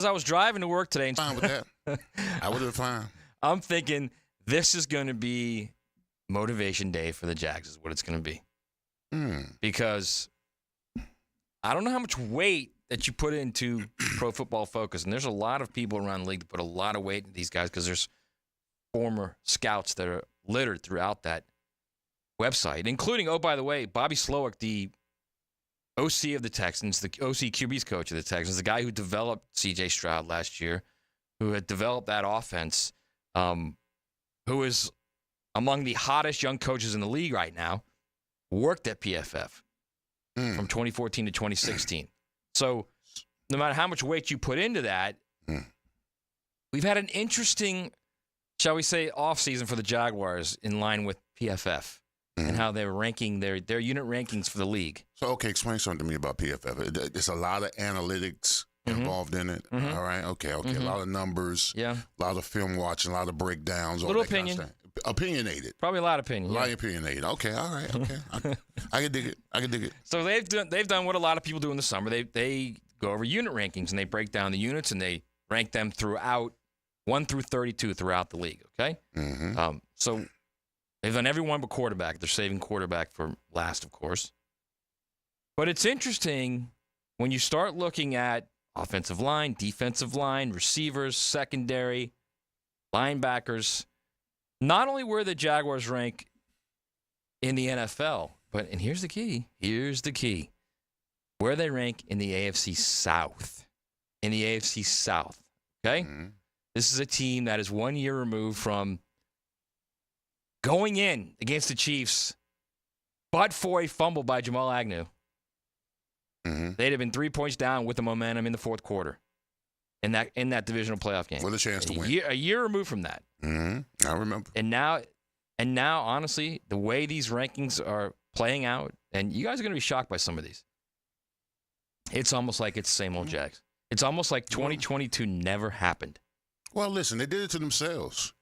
As I was driving to work today, Fine with that. I would have been fine. I'm thinking this is going to be motivation day for the Jags is what it's going to be. Because I don't know how much weight that you put into Pro Football Focus. And there's a lot of people around the league that put a lot of weight into these guys because there's former scouts that are littered throughout that website, including, oh, by the way, Bobby Slowick, the OC of the Texans, the OC QB's coach of the Texans, the guy who developed C.J. Stroud last year, who had developed that offense, who is among the hottest young coaches in the league right now, worked at PFF from 2014 to 2016. So no matter how much weight you put into that, we've had an interesting, shall we say, offseason for the Jaguars in line with PFF and how they're ranking their unit rankings for the league. So, okay, explain something to me about PFF. There's a lot of analytics involved in it. All right, okay. A lot of numbers, a lot of film watching, a lot of breakdowns. Little opinion. Kind of opinionated. Probably a lot of opinion. A lot of opinionated. Okay, all right, okay. I can dig it. So they've done what a lot of people do in the summer. They go over unit rankings and they break down the units and they rank them throughout 1 through 32 throughout the league. Okay, so they've done every one but quarterback. They're saving quarterback for last, of course. But it's interesting when you start looking at offensive line, defensive line, receivers, secondary, linebackers. Not only where the Jaguars rank in the NFL, and here's the key, where they rank in the AFC South. Okay? This is a team that is 1 year removed from going in against the Chiefs, but for a fumble by Jamal Agnew. They'd have been 3 points down with the momentum in the fourth quarter in that divisional playoff game. With a chance to win. A year removed from that. I remember. And now, honestly, the way these rankings are playing out, and you guys are going to be shocked by some of these. It's almost like it's the same old Jags. It's almost like 2022 never happened. Well, listen, they did it to themselves.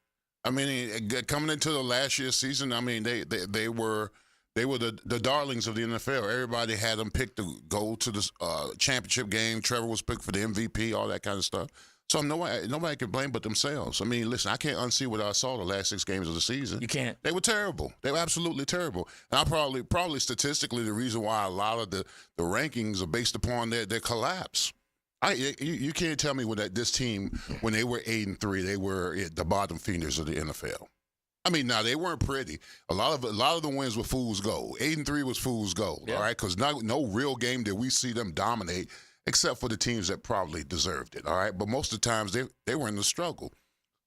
I mean, coming into the last year's season, I mean, they were the darlings of the NFL. Everybody had them picked to go to the championship game. Trevor was picked for the MVP, all that kind of stuff. So nobody can blame but themselves. I mean, listen, I can't unsee what I saw the last 6 games of the season. You can't. They were terrible. They were absolutely terrible. And probably statistically the reason why a lot of the rankings are based upon their collapse. You can't tell me this team, when they were 8-3, they were the bottom feeders of the NFL. I mean, now they weren't pretty. A lot of the wins were fool's gold. 8-3 was fool's gold, all right? Because no real game did we see them dominate, except for the teams that probably deserved it, all right? But most of the times they were in the struggle.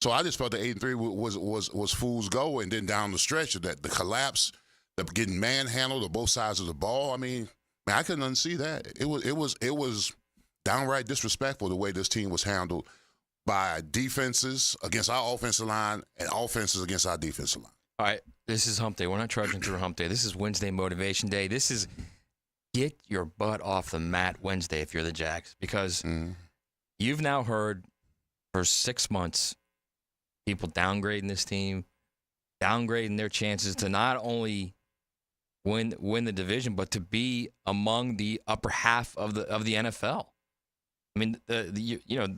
So I just felt that 8-3 was fool's gold, and then down the stretch of that, the collapse, the getting manhandled on both sides of the ball. I mean, man, I couldn't unsee that. It was downright disrespectful the way this team was handled by defenses against our offensive line and offenses against our defensive line. All right, this is hump day. We're not charging through hump day. This is Wednesday motivation day. This is get your butt off the mat Wednesday if you're the Jags, because you've now heard for 6 months people downgrading this team, downgrading their chances to not only win the division, but to be among the upper half of the NFL. I mean,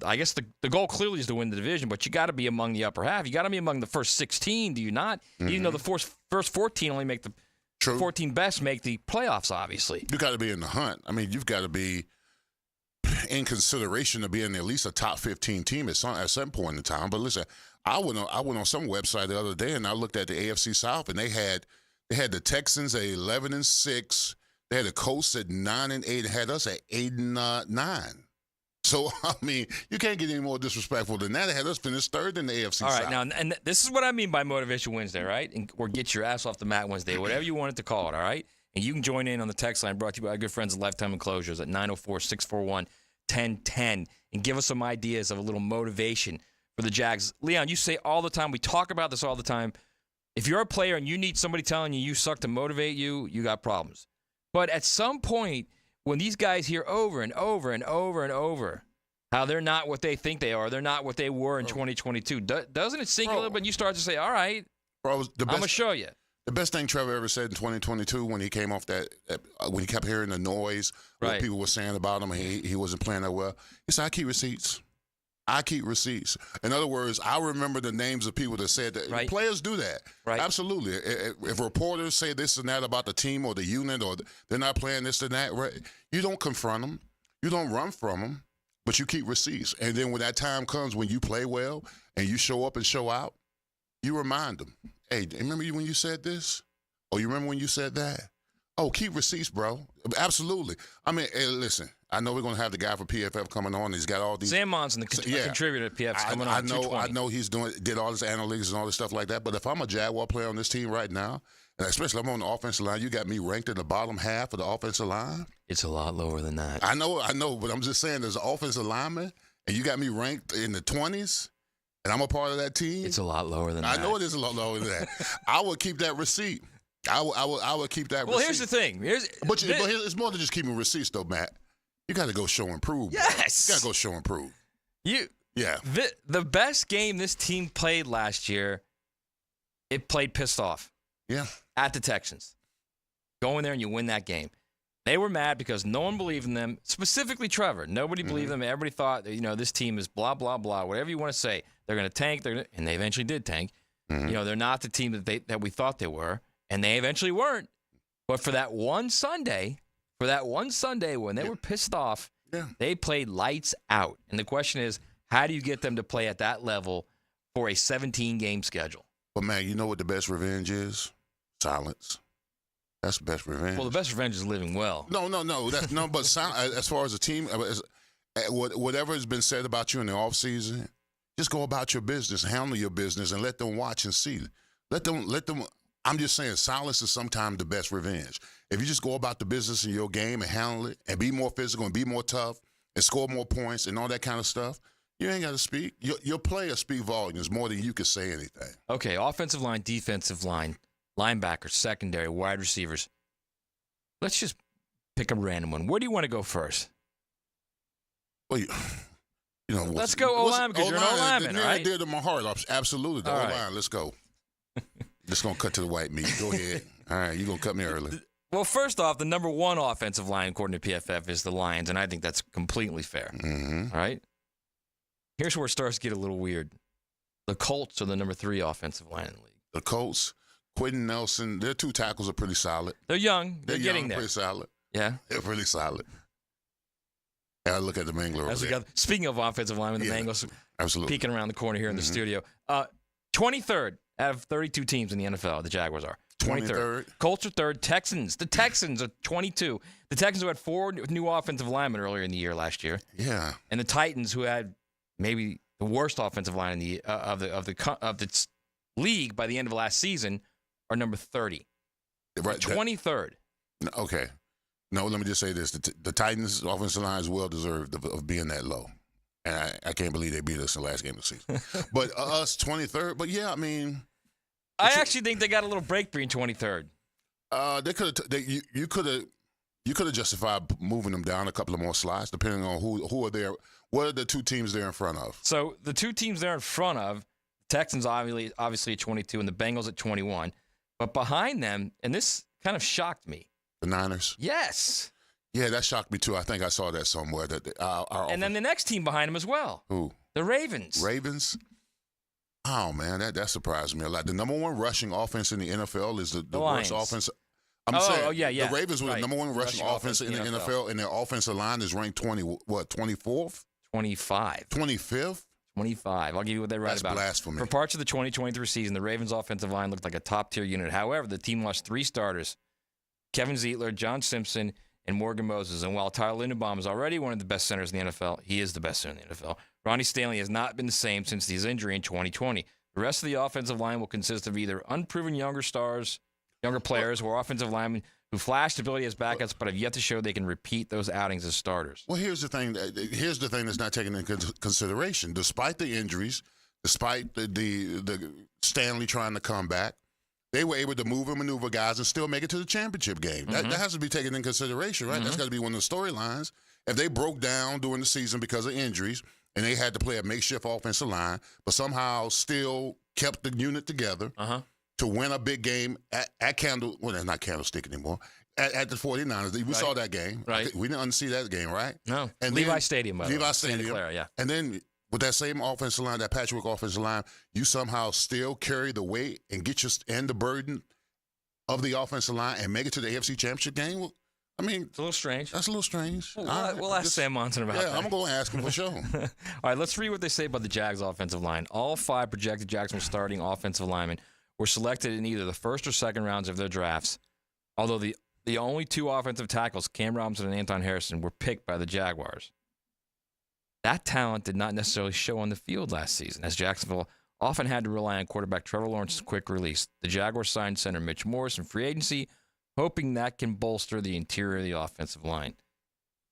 I guess the goal clearly is to win the division, but you got to be among the upper half. You got to be among the first 16, do you not? Even though the first 14 only make the 14 best make the playoffs, obviously. You got to be in the hunt. I mean, you've got to be in consideration of being at least a top 15 team at some point in time. But listen, I went on some website the other day and I looked at the AFC South, and they had the Texans at 11-6. They had the Colts at 9-8, and had us at 8-9. So, I mean, you can't get any more disrespectful than that. They had us finish third in the AFC South. All right, now, and this is what I mean by Motivation Wednesday, right? Or get your ass off the mat Wednesday, whatever you want it to call it, all right? And you can join in on the text line brought to you by our good friends at Lifetime Enclosures at 904-641-1010 and give us some ideas of a little motivation for the Jags. Leon, you say all the time, we talk about this all the time, if you're a player and you need somebody telling you suck to motivate you, you got problems. But at some point, when these guys hear over and over and over and over how they're not what they think they are, they're not what they were in 2022, doesn't it sink a little bit? And you start to say, all right, I'm going to show you. The best thing Trevor ever said in 2022 when he came off when he kept hearing the noise, what people were saying about him, he wasn't playing that well, he said, I keep receipts. I keep receipts. In other words, I remember the names of people that said that. Right. Players do that. Right. Absolutely. If reporters say this and that about the team or the unit or they're not playing this and that, right, you don't confront them. You don't run from them, but you keep receipts. And then when that time comes when you play well and you show up and show out, you remind them, hey, remember when you said this? Oh, you remember when you said that? Oh, keep receipts, bro. Absolutely. I mean, hey, listen, I know we're going to have the guy from PFF coming on. He's got all these. Sam Monson, the contributor to PFF's coming on. I know he's did all this analytics and all this stuff like that. But if I'm a Jaguar player on this team right now, and especially I'm on the offensive line, you got me ranked in the bottom half of the offensive line. It's a lot lower than that. I know, but I'm just saying there's an offensive lineman, and you got me ranked in the 20s, and I'm a part of that team. It's a lot lower than that. I know it is a lot lower than that. I would keep that receipt. I would keep that receipt. Well, here's the thing. But it's more than just keeping receipts, though, Matt. You got to go show and prove. Yes. You got to go show and prove. Yeah. The best game this team played last year, it played pissed off. Yeah. At the Texans. Go in there and you win that game. They were mad because no one believed in them, specifically Trevor. Nobody believed them. Everybody thought, this team is blah, blah, blah, whatever you want to say. They're going to tank, and they eventually did tank. Mm-hmm. They're not the team that we thought they were, and they eventually weren't. But for that one Sunday when they were pissed off, they played lights out. And the question is, how do you get them to play at that level for a 17-game schedule? But, man, you know what the best revenge is? Silence. That's the best revenge. Well, the best revenge is living well. No. But as far as a team, whatever has been said about you in the offseason, just go about your business, handle your business, and let them watch and see. Let them. I'm just saying, silence is sometimes the best revenge. If you just go about the business in your game and handle it and be more physical and be more tough and score more points and all that kind of stuff, you ain't got to speak. Your players speak volumes more than you can say anything. Okay, offensive line, defensive line, linebackers, secondary, wide receivers. Let's just pick a random one. Where do you want to go first? Well, let's go O-line because you're an O-lineman, right? Near dear to my heart, absolutely. The O-line, right. Let's go. Just going to cut to the white meat. Go ahead. All right, you're going to cut me early. Well, first off, the number one offensive line, according to PFF, is the Lions, and I think that's completely fair. Mm-hmm. All right? Here's where it starts to get a little weird. The Colts are the number 3 offensive line in the league. The Colts, Quentin Nelson, their 2 tackles are pretty solid. They're young. They're getting there. Pretty solid. Yeah? They're pretty solid. And I look at the Mangler over there. Speaking of offensive linemen, the Bengals absolutely peeking around the corner here in the studio. 23rd out of 32 teams in the NFL, the Jaguars are. 23rd. Colts are 3rd. The Texans are 22. The Texans who had 4 new offensive linemen earlier in the year last year. Yeah. And the Titans, who had maybe the worst offensive line in of the league by the end of last season, are number 30. Right. 23rd. Okay. No, let me just say this. The Titans' offensive line is well-deserved of being that low. And I can't believe they beat us in the last game of the season. But us, 23rd. But, yeah, I mean. I actually think they got a little break being 23rd. They could have. You could have justified moving them down a couple of more slots, depending on who are there. What are the 2 teams they're in front of? So the 2 teams they're in front of, Texans obviously at 22 and the Bengals at 21. But behind them, and this kind of shocked me. The Niners? Yes. Yeah, that shocked me too. I think I saw that somewhere. And then the next team behind them as well. Who? The Ravens. Ravens? Oh, man, that surprised me a lot. The number 1 rushing offense in the NFL is the worst offense. I'm saying the Ravens were the number 1 rushing offense in the NFL, and their offensive line is ranked 24th? 25. 25th? 25. I'll give you what they write about. That's blasphemy. For parts of the 2023 season, the Ravens' offensive line looked like a top-tier unit. However, the team lost 3 starters, Kevin Zeitler, John Simpson, and Morgan Moses. And while Tyler Linderbaum is already one of the best centers in the NFL, he is the best center in the NFL. Ronnie Stanley has not been the same since his injury in 2020. The rest of the offensive line will consist of either unproven younger players, or offensive linemen who flashed ability as backups but have yet to show they can repeat those outings as starters. Well, here's the thing that's not taken into consideration. Despite the injuries, despite the Stanley trying to come back, they were able to move and maneuver guys and still make it to the championship game. That has to be taken into consideration, right? That's got to be one of the storylines. If they broke down during the season because of injuries and they had to play a makeshift offensive line, but somehow still kept the unit together to win a big game at not Candlestick anymore, at the 49ers. We saw that game. Right. We didn't unsee that game, right? No. And Levi Stadium, by the way. Levi Stadium. Santa Clara, yeah. And then with that same offensive line, that patchwork offensive line, you somehow still carry the weight and get and the burden of the offensive line and make it to the AFC Championship game? Well, I mean, It's a little strange. that's a little strange. We'll ask Sam Monson about that. Yeah, I'm going to ask him for sure. All right, let's read what they say about the Jags offensive line. All 5 projected Jacksonville starting offensive linemen were selected in either the first or second rounds of their drafts, although the only 2 offensive tackles, Cam Robinson and Anton Harrison, were picked by the Jaguars. That talent did not necessarily show on the field last season, as Jacksonville often had to rely on quarterback Trevor Lawrence's quick release. The Jaguars signed center Mitch Morris in free agency, hoping that can bolster the interior of the offensive line.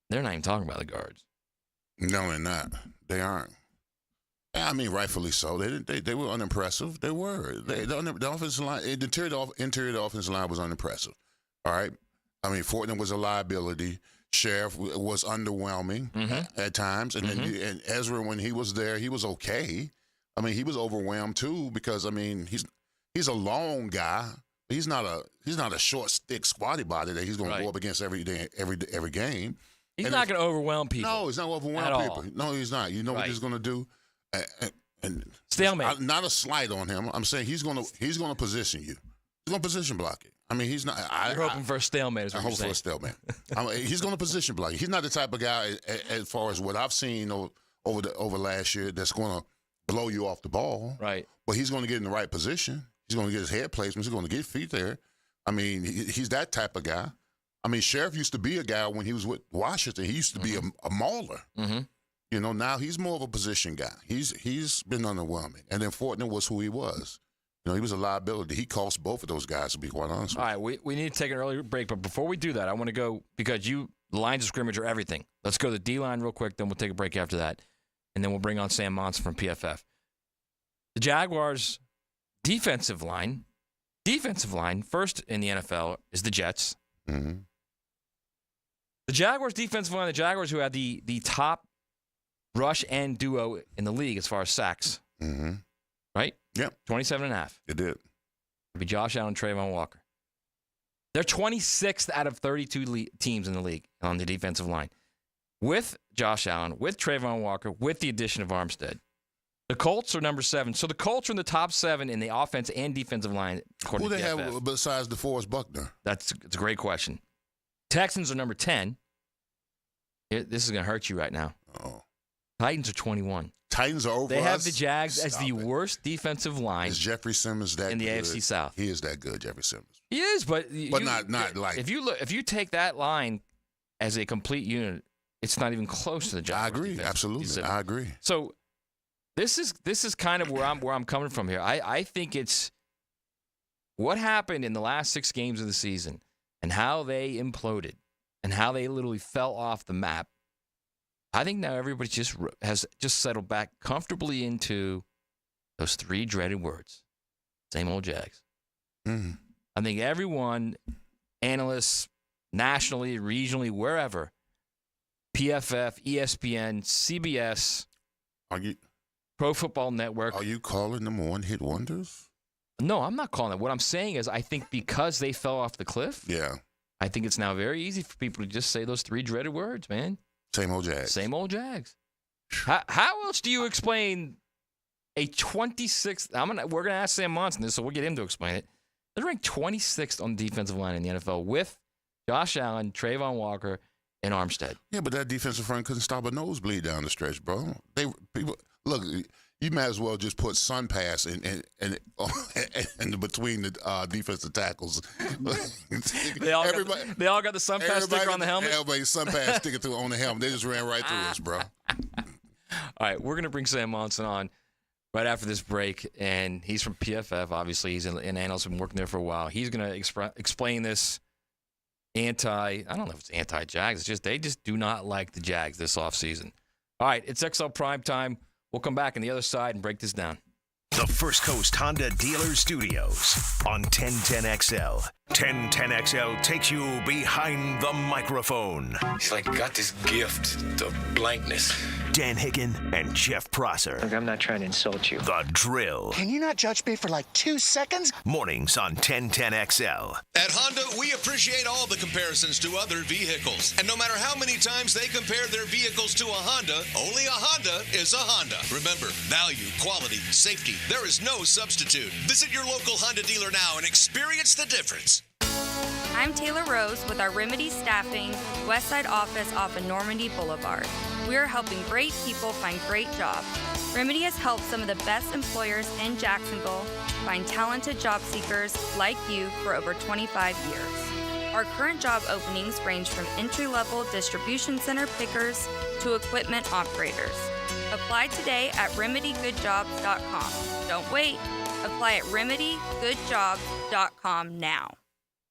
They're not even talking about the guards. No, they're not. They aren't. I mean, rightfully so. They were unimpressive. They were. The offensive line, the interior of the offensive line was unimpressive. All right. I mean, Fortner was a liability. Sheriff was underwhelming at times, and then and Ezra, when he was there, he was okay. I mean, he was overwhelmed too because I mean, he's a long guy. He's not a short, thick, squatty body that he's going to go up against every game. He's not going to overwhelm people. No, he's not overwhelm people. No, he's not. You know what he's going to do? And stalemate. Not a slight on him. I'm saying he's going to position you. He's going to position block it. I mean, he's not. You're hoping for a stalemate. Is what you're saying. For a stalemate. He's going to position block. He's not the type of guy, as far as what I've seen over last year, that's going to blow you off the ball. Right. But he's going to get in the right position. He's going to get his head placements. He's going to get feet there. I mean, he's that type of guy. I mean, Sheriff used to be a guy when he was with Washington. He used to be a mauler. You know, now he's more of a position guy. He's been underwhelming. And then Fortner was who he was. You know, he was a liability. He cost both of those guys, to be quite honest with you. All right, we need to take an early break. But before we do that, I want to go, because the lines of scrimmage are everything. Let's go to the D-line real quick, then we'll take a break after that. And then we'll bring on Sam Monson from PFF. The Jaguars' defensive line, first in the NFL, is the Jets. The Jaguars' defensive line, the Jaguars who had the top rush and duo in the league as far as sacks. Right? Yep. 27.5. It did. It'd be Josh Allen and Trayvon Walker. They're 26th out of 32 teams in the league on the defensive line. With Josh Allen, with Trayvon Walker, with the addition of Armstead. The Colts are number 7. So the Colts are in the top 7 in the offense and defensive line, according to PFF. Who they have besides DeForest Buckner? It's a great question. Texans are number 10. This is going to hurt you right now. Oh. Titans are 21. Titans are over They have us? the Jags as the worst defensive line. Is Jeffrey Simmons that in the good? AFC South? He is that good, Jeffrey Simmons. He is, but not like. If you take that line as a complete unit, it's not even close to the Jaguars. I agree, absolutely. I agree. So this is kind of where I'm coming from here. I think it's what happened in the last 6 games of the season and how they imploded and how they literally fell off the map. I think now everybody has settled back comfortably into those 3 dreaded words. Same old Jags. I think everyone, analysts, nationally, regionally, wherever, PFF, ESPN, CBS, Pro Football Network. Are you calling them one-hit wonders? No, I'm not calling it. What I'm saying is I think because they fell off the cliff, I think it's now very easy for people to just say those 3 dreaded words, man. Same old Jags. Same old Jags. How else do you explain a 26th? We're gonna ask Sam Monson this, so we'll get him to explain it. They're ranked 26th on the defensive line in the NFL with Josh Allen, Trayvon Walker, and Armstead. Yeah, but that defensive front couldn't stop a nosebleed down the stretch, bro. Look. You might as well just put sun pass in between the defensive tackles. They all got the sun pass sticker on the helmet? Everybody's sun pass sticker on the helmet. They just ran right through us, bro. All right, we're going to bring Sam Monson on right after this break, and he's from PFF, obviously. He's an analyst, been working there for a while. He's going to explain this I don't know if it's anti-Jags. It's just they just do not like the Jags this offseason. All right, it's XL Primetime. We'll come back on the other side and break this down. The First Coast Honda Dealer Studios on 1010XL. 1010XL takes you behind the microphone. It's like got this gift, the blankness. Dan Hicken and Jeff Prosser. Look, I'm not trying to insult you. The Drill. Can you not judge me for like 2 seconds? Mornings on 1010XL. At Honda, we appreciate all the comparisons to other vehicles. And no matter how many times they compare their vehicles to a Honda, only a Honda is a Honda. Remember, value, quality, safety, there is no substitute. Visit your local Honda dealer now and experience the difference. I'm Taylor Rose with our Remedy Staffing Westside office off of Normandy Boulevard. We are helping great people find great jobs. Remedy has helped some of the best employers in Jacksonville find talented job seekers like you for over 25 years. Our current job openings range from entry-level distribution center pickers to equipment operators. Apply today at remedygoodjobs.com. Don't wait. Apply at remedygoodjobs.com now.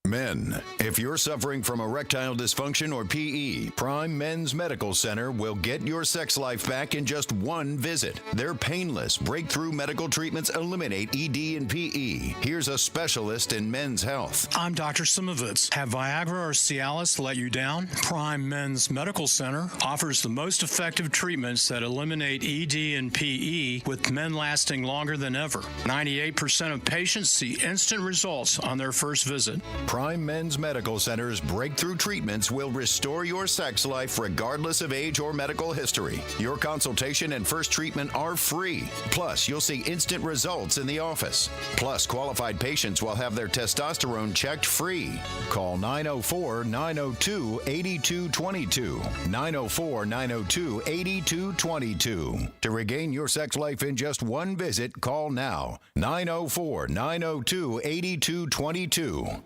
Men, if you're suffering from erectile dysfunction or PE, Prime Men's Medical Center will get your sex life back in just one visit. Their painless, breakthrough medical treatments eliminate ED and PE. Here's a specialist in men's health. I'm Dr. Simovitz. Have Viagra or Cialis let you down? Prime Men's Medical Center offers the most effective treatments that eliminate ED and PE, with men lasting longer than ever. 98% of patients see instant results on their first visit. Prime Men's Medical Center's breakthrough treatments will restore your sex life regardless of age or medical history. Your consultation and first treatment are free. Plus, you'll see instant results in the office. Plus, qualified patients will have their testosterone checked free. Call 904-902-8222. 904-902-8222. To regain your sex life in just one visit, call now. 904-902-8222.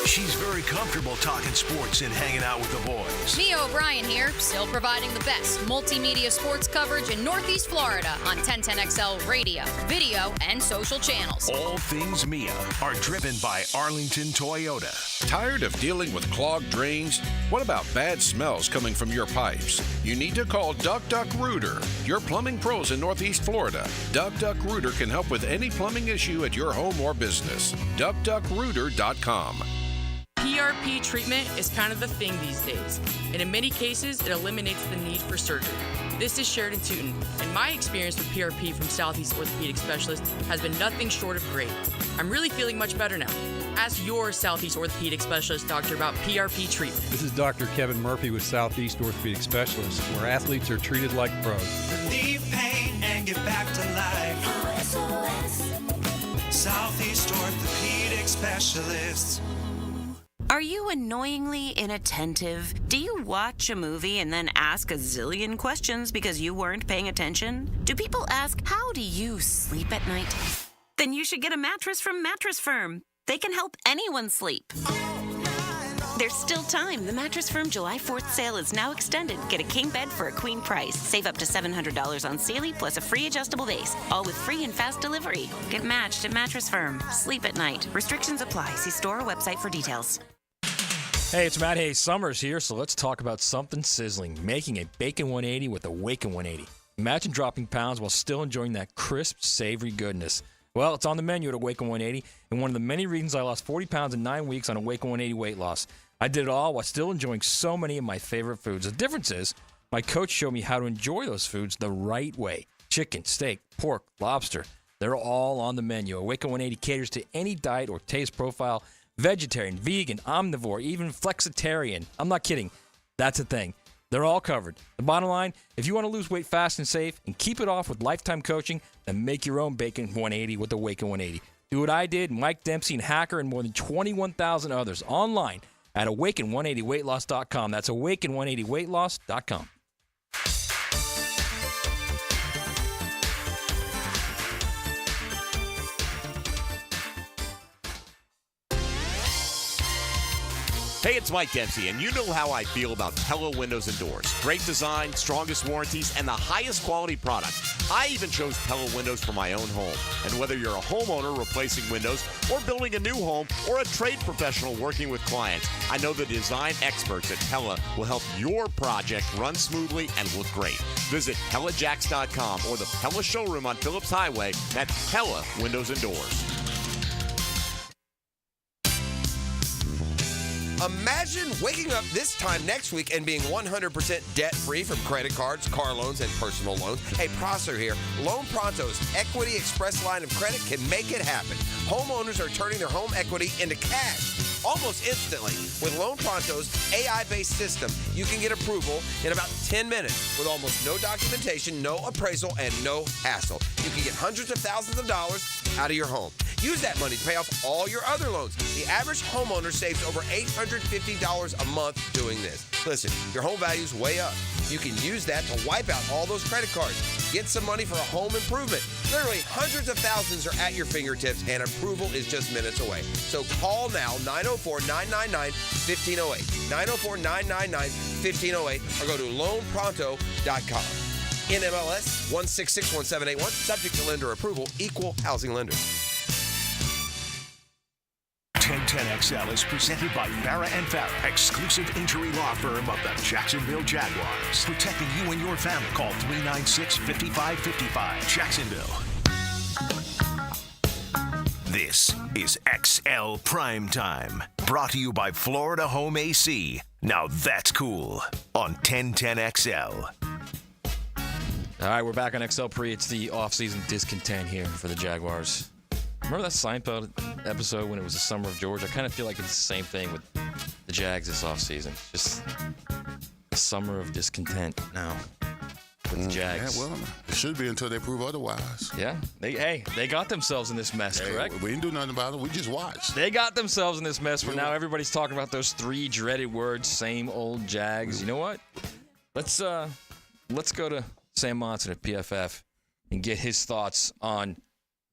She's very comfortable talking sports and hanging out with the boys. Mia O'Brien here, still providing the best multimedia sports coverage in Northeast Florida on 1010XL radio, video, and social channels. All things Mia are driven by Arlington Toyota. Tired of dealing with clogged drains? What about bad smells coming from your pipes? You need to call Duck Duck Rooter, your plumbing pros in Northeast Florida. Duck Duck Rooter can help with any plumbing issue at your home or business. DuckDuckRooter.com. PRP treatment is kind of the thing these days, and in many cases, it eliminates the need for surgery. This is Sheridan Tootin, and my experience with PRP from Southeast Orthopedic Specialist has been nothing short of great. I'm really feeling much better now. Ask your Southeast Orthopedic Specialist doctor about PRP treatment. This is Dr. Kevin Murphy with Southeast Orthopedic Specialist, where athletes are treated like pros. Relieve pain and get back to life. Southeast Orthopedic Specialists. Are you annoyingly inattentive? Do you watch a movie and then ask a zillion questions because you weren't paying attention? Do people ask, how do you sleep at night? Then you should get a mattress from Mattress Firm. They can help anyone sleep. There's still time. The Mattress Firm July 4th sale is now extended. Get a king bed for a queen price. Save up to $700 on Sealy plus a free adjustable base. All with free and fast delivery. Get matched at Mattress Firm. Sleep at night. Restrictions apply. See store or website for details. Hey, it's Matt Hayes Summers here, so let's talk about something sizzling, making a Bacon 180 with a Waken 180. Imagine dropping pounds while still enjoying that crisp, savory goodness. Well, it's on the menu at Awaken 180, and one of the many reasons I lost 40 pounds in 9 weeks on Awaken 180 weight loss. I did it all while still enjoying so many of my favorite foods. The difference is, my coach showed me how to enjoy those foods the right way. Chicken, steak, pork, lobster, they're all on the menu. Awaken 180 caters to any diet or taste profile. Vegetarian, vegan, omnivore, even flexitarian. I'm not kidding. That's a thing. They're all covered. The bottom line, if you want to lose weight fast and safe and keep it off with lifetime coaching, then make your own Bacon 180 with the Waken 180. Do what I did, Mike Dempsey and Hacker and more than 21,000 others online at awaken180weightloss.com. That's awaken180weightloss.com. Hey, it's Mike Dempsey, and you know how I feel about Pella Windows and Doors. Great design, strongest warranties, and the highest quality product. I even chose Pella Windows for my own home. And whether you're a homeowner replacing windows or building a new home or a trade professional working with clients, I know the design experts at Pella will help your project run smoothly and look great. Visit PellaJacks.com or the Pella showroom on Phillips Highway at Pella Windows and Doors. Imagine waking up this time next week and being 100% debt-free from credit cards, car loans, and personal loans. Hey, Prosser here. Loan Pronto's Equity Express line of credit can make it happen. Homeowners are turning their home equity into cash almost instantly. With Loan Pronto's AI-based system, you can get approval in about 10 minutes with almost no documentation, no appraisal, and no hassle. You can get hundreds of thousands of dollars out of your home. Use that money to pay off all your other loans. The average homeowner saves over $850 a month doing this. Listen, your home value's way up. You can use that to wipe out all those credit cards. Get some money for a home improvement. Literally hundreds of thousands are at your fingertips, and approval is just minutes away. So call now, 904-999-1508. 904-999-1508, or go to loanpronto.com. NMLS 1661781, subject to lender approval, equal housing lender. 1010XL is presented by Farrah & Farrah, exclusive injury law firm of the Jacksonville Jaguars. Protecting you and your family. Call 396-5555. Jacksonville. This is XL Primetime, brought to you by Florida Home AC. Now that's cool on 1010XL. All right, we're back on XL Pre. It's the off-season discontent here for the Jaguars. Remember that Seinfeld episode when it was the Summer of George? I kind of feel like it's the same thing with the Jags this offseason. Just the summer of discontent now with the Jags. Yeah, well, it should be until they prove otherwise. Yeah. They got themselves in this mess, correct? We didn't do nothing about it. We just watched. They got themselves in this mess where now everybody's talking about those three dreaded words, same old Jags. You know what? Let's go to Sam Monson at PFF and get his thoughts on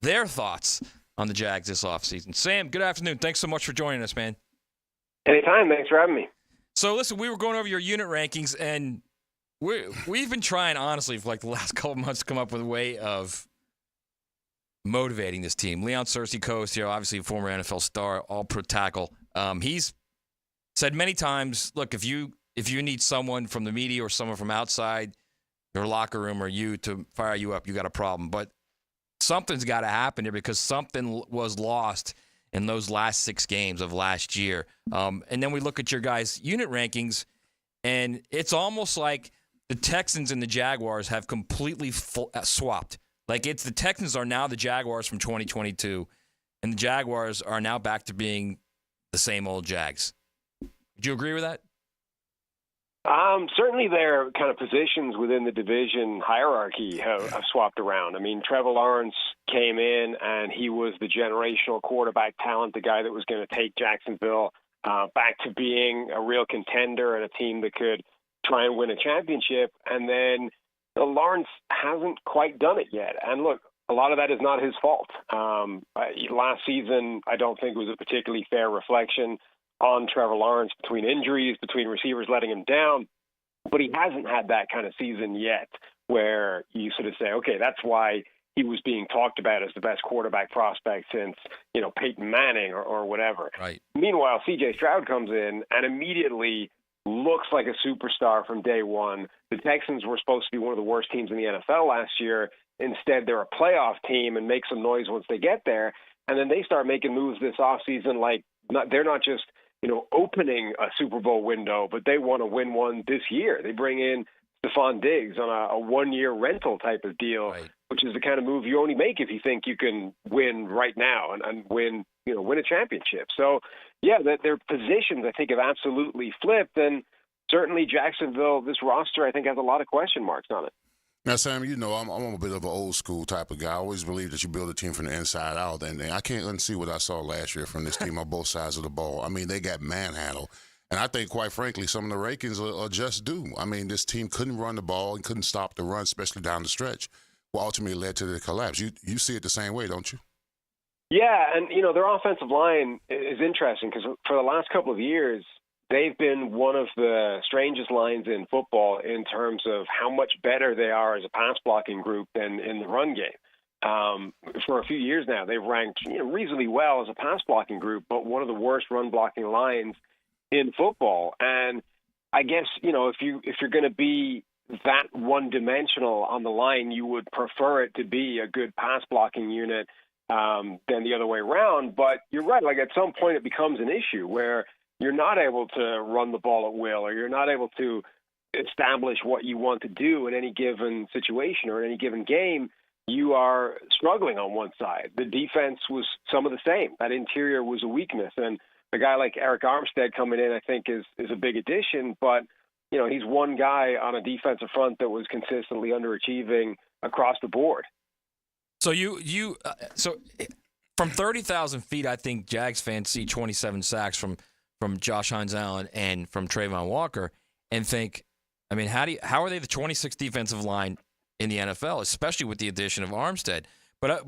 their thoughts on the Jags this offseason. Sam, good afternoon. Thanks so much for joining us, man. Anytime. Thanks for having me. So, listen, we were going over your unit rankings, and we've been trying, honestly, for like the last couple of months to come up with a way of motivating this team. Leon Searcy, co-host here, obviously a former NFL star, all-pro tackle. He's said many times, look, if you need someone from the media or someone from outside your locker room or you to fire you up, you got a problem. But something's got to happen here because something was lost in those last 6 games of last year. And then we look at your guys' unit rankings, and it's almost like the Texans and the Jaguars have completely swapped. Like the Texans are now the Jaguars from 2022, and the Jaguars are now back to being the same old Jags. Would you agree with that? Certainly their kind of positions within the division hierarchy have swapped around. I mean, Trevor Lawrence came in, and he was the generational quarterback talent, the guy that was going to take Jacksonville back to being a real contender and a team that could try and win a championship. And then Lawrence hasn't quite done it yet. And look, a lot of that is not his fault. Last season, I don't think was a particularly fair reflection on Trevor Lawrence, between injuries, between receivers letting him down. But he hasn't had that kind of season yet where you sort of say, okay, that's why he was being talked about as the best quarterback prospect since, Peyton Manning or whatever. Right. Meanwhile, C.J. Stroud comes in and immediately looks like a superstar from day one. The Texans were supposed to be one of the worst teams in the NFL last year. Instead, they're a playoff team and make some noise once they get there. And then they start making moves this offseason like they're not just opening a Super Bowl window, but they want to win one this year. They bring in Stephon Diggs on a one-year rental type of deal, right, which is the kind of move you only make if you think you can win right now and win a championship. So, yeah, their positions, I think, have absolutely flipped. And certainly Jacksonville, this roster, I think, has a lot of question marks on it. Now, Sam, I'm a bit of an old school type of guy. I always believe that you build a team from the inside out. And I can't unsee what I saw last year from this team on both sides of the ball. I mean, they got manhandled. And I think, quite frankly, some of the rankings are just due. I mean, this team couldn't run the ball and couldn't stop the run, especially down the stretch, what ultimately led to the collapse. You see it the same way, don't you? Yeah, and, their offensive line is interesting because for the last couple of years, they've been one of the strangest lines in football in terms of how much better they are as a pass blocking group than in the run game. For a few years now, they've ranked reasonably well as a pass blocking group, but one of the worst run blocking lines in football. And I guess if you're going to be that one dimensional on the line, you would prefer it to be a good pass blocking unit than the other way around. But you're right. Like at some point, it becomes an issue where you're not able to run the ball at will, or you're not able to establish what you want to do in any given situation or in any given game, you are struggling on one side. The defense was some of the same. That interior was a weakness. And a guy like Eric Armstead coming in, I think, is a big addition. But, you know, he's one guy on a defensive front that was consistently underachieving across the board. So so from 30,000 feet, I think Jags fans see 27 sacks from Josh Hines-Allen and from Trayvon Walker and think, I mean, how are they the 26th defensive line in the NFL, especially with the addition of Armstead? But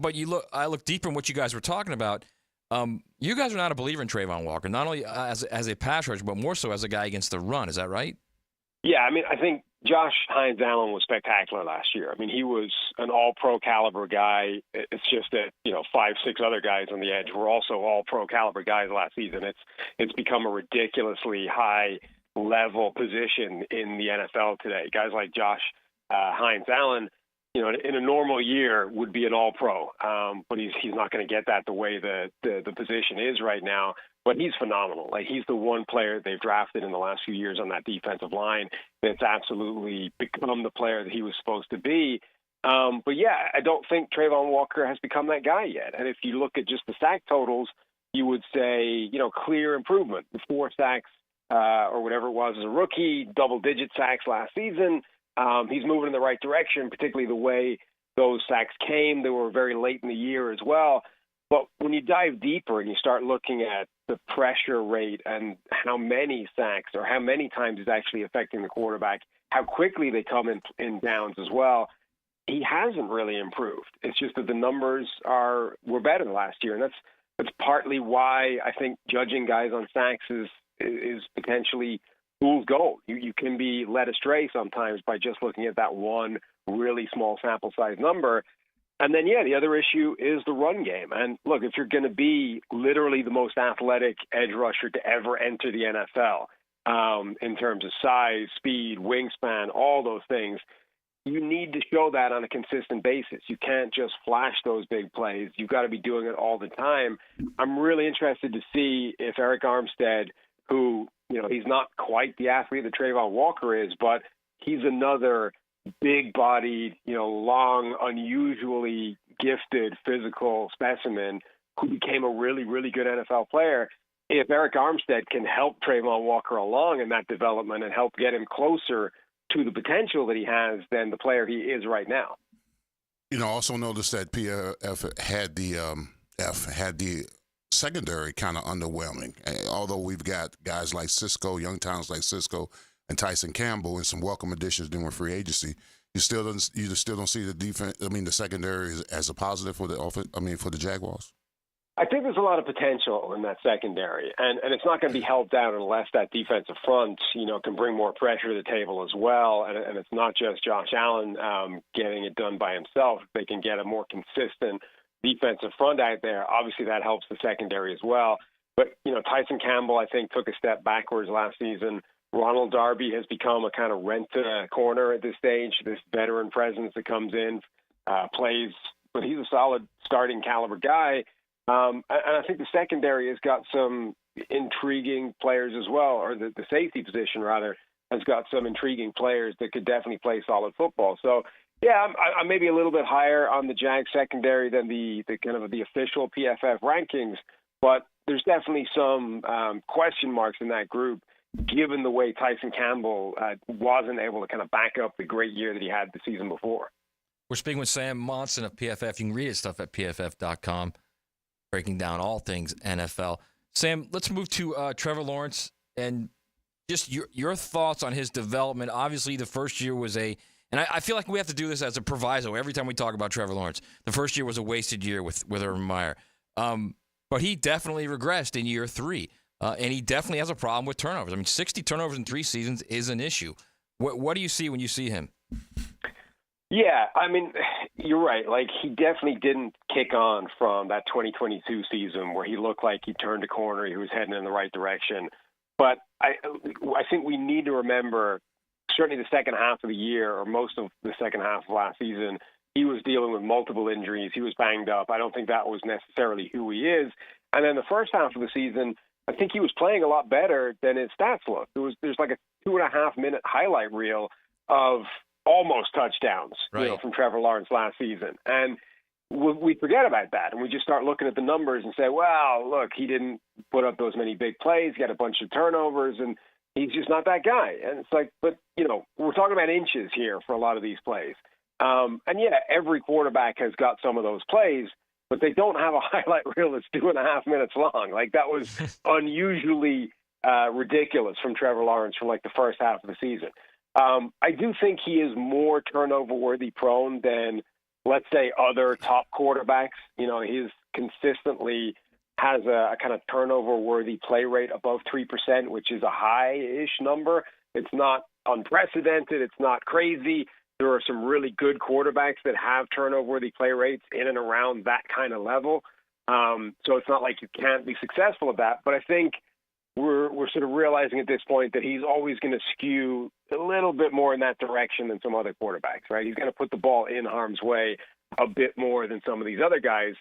I look deeper in what you guys were talking about. You guys are not a believer in Trayvon Walker, not only as a pass rusher, but more so as a guy against the run. Is that right? Yeah, I mean, I think Josh Hines-Allen was spectacular last year. I mean, he was an all-pro caliber guy. It's just that, 5, 6 other guys on the edge were also all-pro caliber guys last season. It's become a ridiculously high-level position in the NFL today. Guys like Josh Hines-Allen, in a normal year would be an all-pro, but he's not going to get that the way the position is right now. But he's phenomenal. Like, he's the one player they've drafted in the last few years on that defensive line that's absolutely become the player that he was supposed to be. But yeah, I don't think Trayvon Walker has become that guy yet. And if you look at just the sack totals, you would say, clear improvement. The 4 sacks or whatever it was as a rookie, double-digit sacks last season. He's moving in the right direction, particularly the way those sacks came. They were very late in the year as well. But when you dive deeper and you start looking at the pressure rate and how many sacks or how many times it's actually affecting the quarterback, how quickly they come in downs as well, he hasn't really improved. It's just that the numbers were better than last year. And that's partly why I think judging guys on sacks is potentially fool's gold. You can be led astray sometimes by just looking at that one really small sample size number. And then, the other issue is the run game. And look, if you're going to be literally the most athletic edge rusher to ever enter the NFL, in terms of size, speed, wingspan, all those things, you need to show that on a consistent basis. You can't just flash those big plays. You've got to be doing it all the time. I'm really interested to see if Eric Armstead, who, he's not quite the athlete that Trayvon Walker is, but he's another big-bodied, long, unusually gifted physical specimen who became a really, really good NFL player. If Eric Armstead can help Trayvon Walker along in that development and help get him closer to the potential that he has than the player he is right now. Also noticed that PFF had the secondary kind of underwhelming. Although we've got guys like Cisco, young talents like Cisco and Tyson Campbell, and some welcome additions during free agency, you still don't see the defense. I mean, the secondary as a positive for the offense. I mean, for the Jaguars. I think there's a lot of potential in that secondary, and it's not going to be held down unless that defensive front, can bring more pressure to the table as well. And it's not just Josh Allen getting it done by himself. If they can get a more consistent defensive front out there, obviously that helps the secondary as well. But Tyson Campbell, I think, took a step backwards last season. Ronald Darby has become a kind of rent-a-corner at this stage, this veteran presence that comes in, plays, but he's a solid starting caliber guy. And I think the secondary has got some intriguing players as well, or the safety position, rather, has got some intriguing players that could definitely play solid football. So, yeah, I'm maybe a little bit higher on the Jags secondary than the kind of the official PFF rankings, but there's definitely some question marks in that group, given the way Tyson Campbell wasn't able to kind of back up the great year that he had the season before. We're speaking with Sam Monson of PFF. You can read his stuff at pff.com, breaking down all things NFL. Sam, let's move to Trevor Lawrence and just your thoughts on his development. Obviously, the first year was and I feel like we have to do this as a proviso every time we talk about Trevor Lawrence. The first year was a wasted year with Urban Meyer. But he definitely regressed in year 3. And he definitely has a problem with turnovers. I mean, 60 turnovers in 3 seasons is an issue. What do you see when you see him? Yeah, I mean, you're right. Like, he definitely didn't kick on from that 2022 season where he looked like he turned a corner, he was heading in the right direction. But I think we need to remember, certainly the second half of the year, or most of the second half of last season, he was dealing with multiple injuries. He was banged up. I don't think that was necessarily who he is. And then the first half of the season, I think he was playing a lot better than his stats look. There's like a 2.5-minute highlight reel of almost touchdowns from Trevor Lawrence last season. And we forget about that, and we just start looking at the numbers and say, well, look, he didn't put up those many big plays. He got a bunch of turnovers, and he's just not that guy. And it's like, but, we're talking about inches here for a lot of these plays. And, yeah, every quarterback has got some of those plays, but they don't have a highlight reel that's 2.5 minutes long. Like, that was unusually ridiculous from Trevor Lawrence from, like, the first half of the season. I do think he is more turnover-worthy prone than, let's say, other top quarterbacks. He's consistently has a kind of turnover-worthy play rate above 3%, which is a high-ish number. It's not unprecedented. It's not crazy. There are some really good quarterbacks that have turnover-worthy play rates in and around that kind of level. So it's not like you can't be successful at that. But I think we're sort of realizing at this point that he's always going to skew a little bit more in that direction than some other quarterbacks, right? He's going to put the ball in harm's way a bit more than some of these other guys,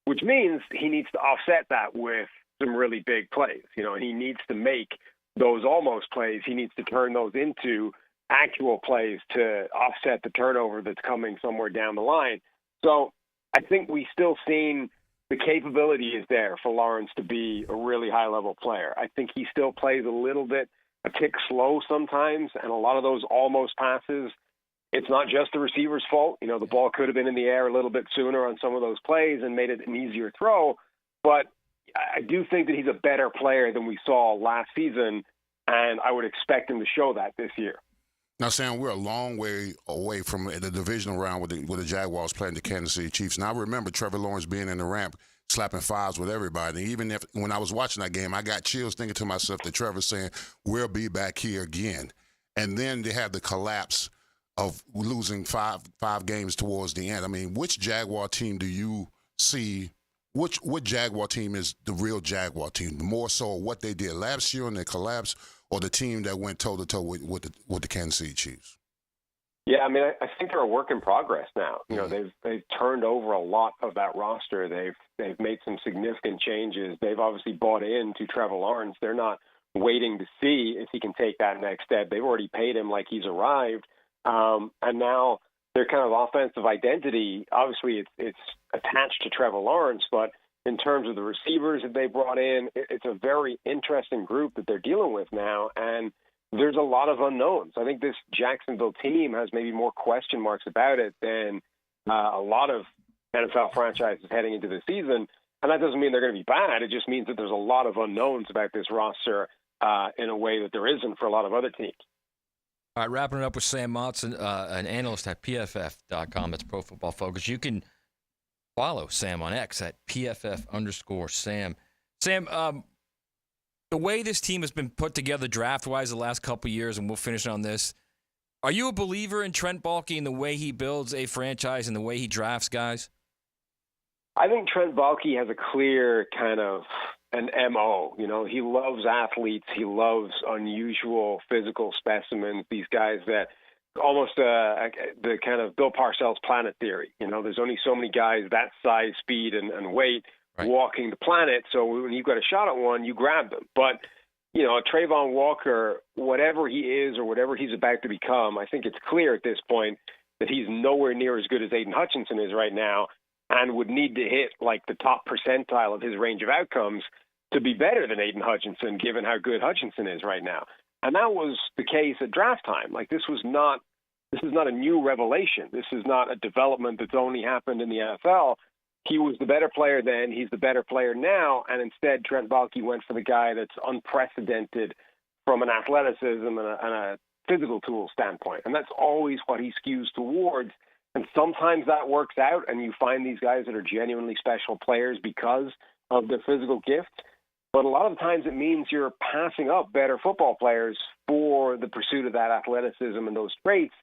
which means he needs to offset that with some really big plays. And he needs to make those almost plays. He needs to turn those into actual plays to offset the turnover that's coming somewhere down the line. So I think we still seen the capability is there for Lawrence to be a really high-level player. I think he still plays a tick slow sometimes, and a lot of those almost passes, it's not just the receiver's fault. The ball could have been in the air a little bit sooner on some of those plays and made it an easier throw. But I do think that he's a better player than we saw last season, and I would expect him to show that this year. Now, Sam, we're a long way away from the divisional round with the Jaguars playing the Kansas City Chiefs. And I remember Trevor Lawrence being in the ramp, slapping fives with everybody. And even when I was watching that game, I got chills thinking to myself that Trevor's saying, we'll be back here again. And then they had the collapse of losing five games towards the end. I mean, which Jaguar team do you see? What Jaguar team is the real Jaguar team? More so what they did last year and their collapse, or the team that went toe-to-toe with the Kansas City Chiefs? Yeah, I mean, I think they're a work in progress now. They've turned over a lot of that roster. They've made some significant changes. They've obviously bought into Trevor Lawrence. They're not waiting to see if he can take that next step. They've already paid him like he's arrived. And now their kind of offensive identity, obviously it's attached to Trevor Lawrence, but in terms of the receivers that they brought in, it's a very interesting group that they're dealing with now, and there's a lot of unknowns. I think this Jacksonville team has maybe more question marks about it than a lot of NFL franchises heading into the season, and that doesn't mean they're going to be bad. It just means that there's a lot of unknowns about this roster in a way that there isn't for a lot of other teams. All right, wrapping it up with Sam Monson, an analyst at PFF.com. That's Pro Football Focus. You can follow Sam on X at PFF_Sam. Sam, the way this team has been put together draft-wise the last couple of years, and we'll finish on this, are you a believer in Trent Baalke and the way he builds a franchise and the way he drafts guys? I think Trent Baalke has a clear kind of an MO. He loves athletes. He loves unusual physical specimens, these guys that almost the kind of Bill Parcells planet theory. There's only so many guys that size, speed, and weight walking the planet. So when you've got a shot at one, you grab them. But, Trayvon Walker, whatever he is or whatever he's about to become, I think it's clear at this point that he's nowhere near as good as Aiden Hutchinson is right now and would need to hit like the top percentile of his range of outcomes to be better than Aiden Hutchinson, given how good Hutchinson is right now. And that was the case at draft time. Like, this is not a new revelation. This is not a development that's only happened in the NFL. He was the better player then. He's the better player now. And instead, Trent Baalke went for the guy that's unprecedented from an athleticism and a physical tool standpoint. And that's always what he skews towards. And sometimes that works out, and you find these guys that are genuinely special players because of their physical gifts. But a lot of the times it means you're passing up better football players for the pursuit of that athleticism and those traits.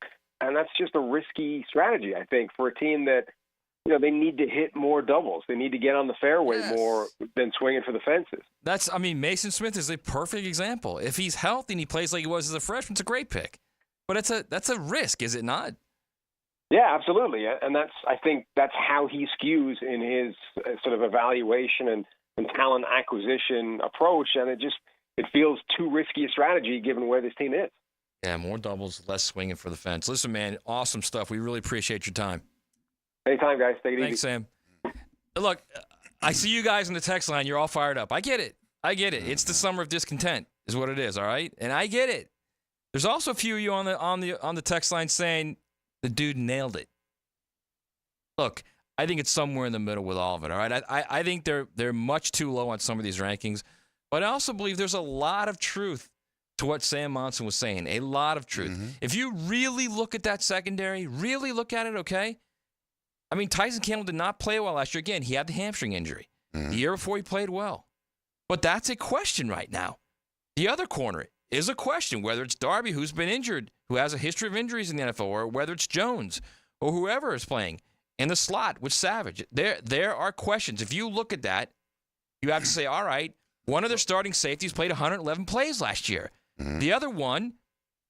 And that's just a risky strategy, I think, for a team that, they need to hit more doubles. They need to get on the fairway more than swinging for the fences. Mason Smith is a perfect example. If he's healthy and he plays like he was as a freshman, it's a great pick. But that's a risk, is it not? Yeah, absolutely. And I think that's how he skews in his sort of evaluation and and talent acquisition approach, and it feels too risky a strategy given where this team is. Yeah, more doubles, less swinging for the fence. Listen, man, awesome stuff. We really appreciate your time. Anytime, guys. Take it easy. Thanks, Sam. Look, I see you guys in the text line. You're all fired up. I get it. It's the summer of discontent, is what it is. All right, and I get it. There's also a few of you on the text line saying the dude nailed it. Look, I think it's somewhere in the middle with all of it. All right, I think they're much too low on some of these rankings, but I also believe there's a lot of truth to what Sam Monson was saying. A lot of truth. Mm-hmm. If you really look at that secondary, really look at it, okay? I mean, Tyson Campbell did not play well last year. Again, he had the hamstring injury. Mm-hmm. The year before, he played well. But that's a question right now. The other corner is a question, whether it's Darby, who's been injured, who has a history of injuries in the NFL, or whether it's Jones or whoever is playing in the slot with Savage. There are questions. If you look at that, you have to say, all right, one of their starting safeties played 111 plays last year. Mm-hmm. The other one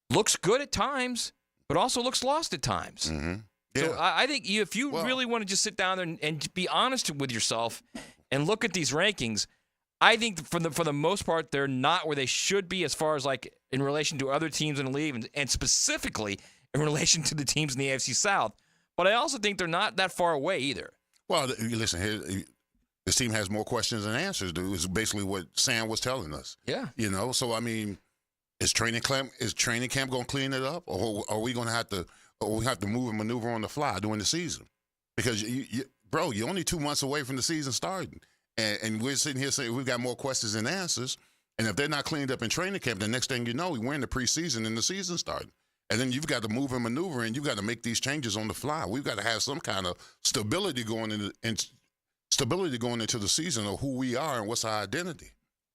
looks good at times, but also looks lost at times. Mm-hmm. Yeah. So I think if you really want to just sit down there and be honest with yourself and look at these rankings, I think for the most part, they're not where they should be as far as like in relation to other teams in the league and specifically in relation to the teams in the AFC South. But I also think they're not that far away either. Well, listen, this team has more questions than answers, dude, is basically what Sam was telling us. Yeah. You know, so I mean, is training camp going to clean it up, or are we going to have to move and maneuver on the fly during the season? Because you're only 2 months away from the season starting, and we're sitting here saying we've got more questions than answers. And if they're not cleaned up in training camp, the next thing you know, we're in the preseason and the season starting. And then you've got to move and maneuver, and you've got to make these changes on the fly. We've got to have some kind of stability going into the season of who we are and what's our identity.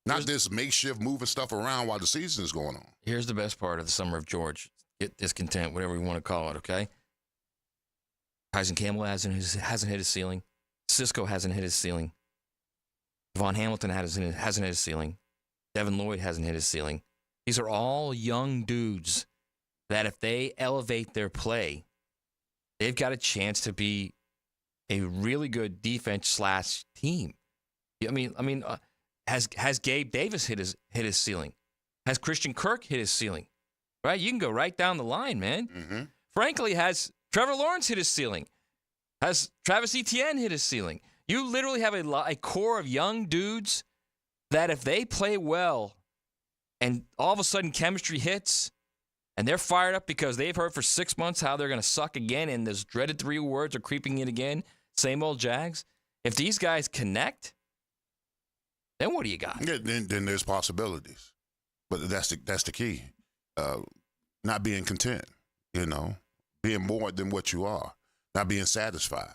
Not this makeshift moving stuff around while the season is going on. Here's the best part of the summer of George. Get discontent, whatever you want to call it, okay? Tyson Campbell hasn't hit his ceiling. Cisco hasn't hit his ceiling. Devon Hamilton hasn't hit his ceiling. Devin Lloyd hasn't hit his ceiling. These are all young dudes that if they elevate their play, they've got a chance to be a really good defense/team. I mean, has Gabe Davis hit his ceiling? Has Christian Kirk hit his ceiling? Right, you can go right down the line, man. Mm-hmm. Frankly, has Trevor Lawrence hit his ceiling? Has Travis Etienne hit his ceiling? You literally have a core of young dudes that if they play well, and all of a sudden chemistry hits. And they're fired up because they've heard for 6 months how they're going to suck again, and those dreaded 3 words are creeping in again. Same old Jags. If these guys connect, then what do you got? Yeah, then there's possibilities, but that's the key. Not being content, being more than what you are, not being satisfied.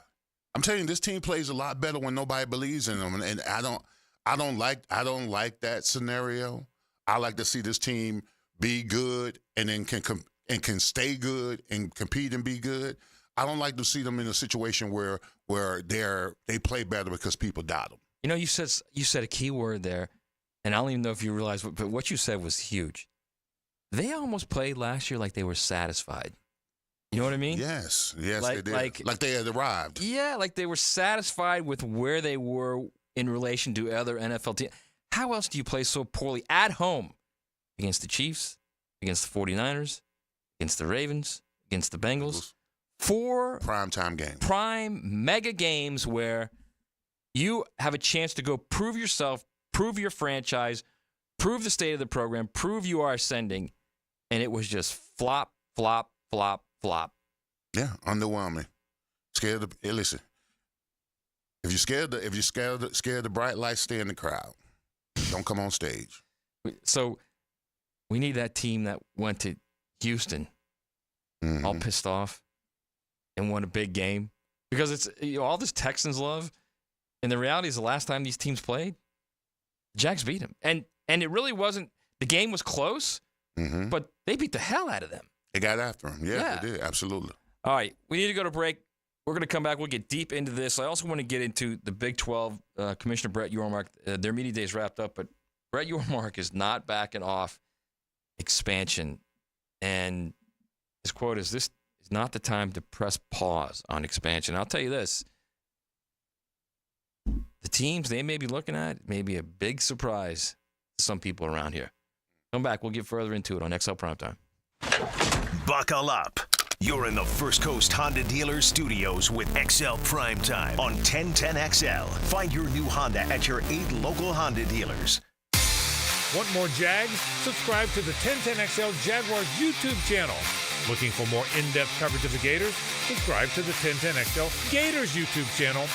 I'm telling you, this team plays a lot better when nobody believes in them, and I don't like that scenario. I like to see this team be good and then can stay good and compete and be good. I don't like to see them in a situation where they play better because people doubt them. You said a key word there, and I don't even know if you realize, but what you said was huge. They almost played last year like they were satisfied. You know what I mean? Yes, they did. Like they had arrived. Yeah, like they were satisfied with where they were in relation to other NFL teams. How else do you play so poorly at home? Against the Chiefs, against the 49ers, against the Ravens, against the Bengals. 4 primetime games. Prime mega games where you have a chance to go prove yourself, prove your franchise, prove the state of the program, prove you are ascending, and it was just flop, flop, flop, flop. Yeah, underwhelming. Listen, if you're scared the bright lights, stay in the crowd. Don't come on stage. So we need that team that went to Houston all pissed off and won a big game because it's all this Texans love. And the reality is the last time these teams played, the Jags beat them. And it really wasn't – the game was close, but they beat the hell out of them. They got after them. Yeah, they did. Absolutely. All right. We need to go to break. We're going to come back. We'll get deep into this. I also want to get into the Big 12. Commissioner Brett Yormark, their media day is wrapped up, but Brett Yormark is not backing off expansion. And his quote is, "This is not the time to press pause on expansion." I'll tell you this. The teams they may be looking at may be a big surprise to some people around here. Come back. We'll get further into it on XL Primetime. Buckle up. You're in the First Coast Honda Dealer Studios with XL Primetime on 1010XL. Find your new Honda at your 8 local Honda dealers. Want more Jags? Subscribe to the 1010XL Jaguars YouTube channel. Looking for more in-depth coverage of the Gators? Subscribe to the 1010XL Gators YouTube channel.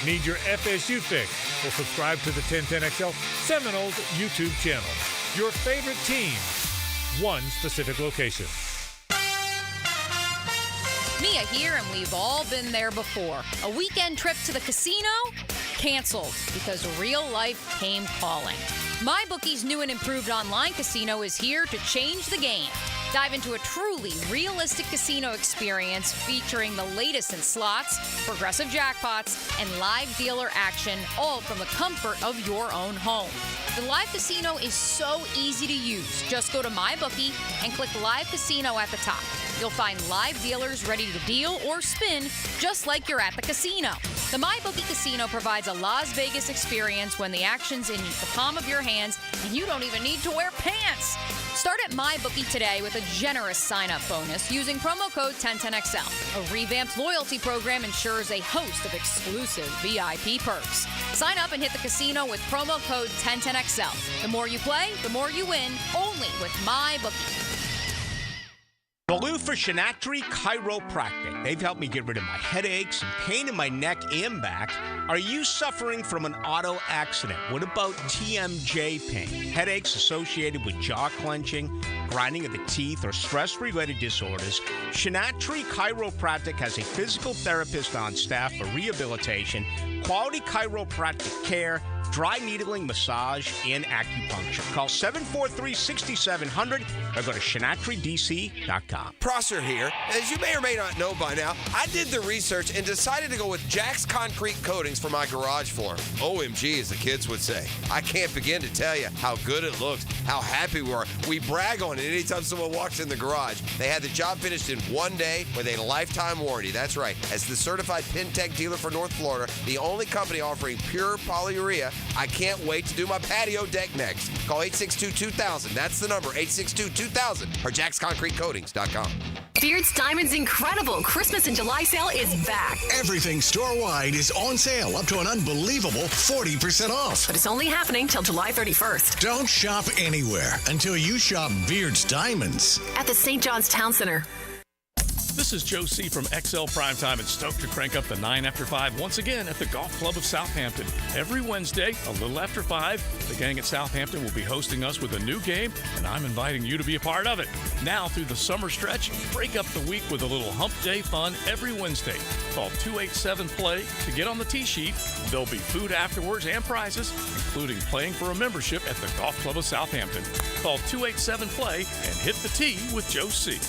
Need your FSU fix? Well, subscribe to the 1010XL Seminoles YouTube channel. Your favorite team, one specific location. Mia here, and we've all been there before. A weekend trip to the casino? Canceled because real life came calling. MyBookie's new and improved online casino is here to change the game. Dive into a truly realistic casino experience featuring the latest in slots, progressive jackpots, and live dealer action, all from the comfort of your own home. The live casino is so easy to use. Just go to MyBookie and click Live Casino at the top. You'll find live dealers ready to deal or spin just like you're at the casino. The MyBookie Casino provides a Las Vegas experience when the action's in the palm of your hands and you don't even need to wear pants. Start at MyBookie today with a generous sign-up bonus using promo code 1010XL. A revamped loyalty program ensures a host of exclusive VIP perks. Sign up and hit the casino with promo code 1010XL. The more you play, the more you win, only with MyBookie. Baloo for Shinatri Chiropractic. They've helped me get rid of my headaches and pain in my neck and back. Are you suffering from an auto accident? What about TMJ pain? Headaches associated with jaw clenching, grinding of the teeth, or stress-related disorders? Shinatri Chiropractic has a physical therapist on staff for rehabilitation, quality chiropractic care, dry needling, massage, and acupuncture. Call 743-6700 or go to ShinatriDC.com. Prosser here. As you may or may not know by now, I did the research and decided to go with Jack's Concrete Coatings for my garage floor. OMG, as the kids would say. I can't begin to tell you how good it looks, how happy we are. We brag on it anytime someone walks in the garage. They had the job finished in one day with a lifetime warranty. That's right. As the certified Pintech dealer for North Florida, the only company offering pure polyurea, I can't wait to do my patio deck next. Call 862-2000. That's the number, 862-2000, or jacksconcretecoatings.com. Beard's Diamonds' incredible Christmas in July sale is back. Everything store-wide is on sale up to an unbelievable 40% off. But it's only happening till July 31st. Don't shop anywhere until you shop Beard's Diamonds. At the St. John's Town Center. This is Joe C. from XL Primetime and stoked to crank up the 9 after 5 once again at the Golf Club of Southampton. Every Wednesday, a little after 5, the gang at Southampton will be hosting us with a new game, and I'm inviting you to be a part of it. Now, through the summer stretch, break up the week with a little hump day fun every Wednesday. Call 287-PLAY to get on the tee sheet. There'll be food afterwards and prizes, including playing for a membership at the Golf Club of Southampton. Call 287-PLAY and hit the tee with Joe C.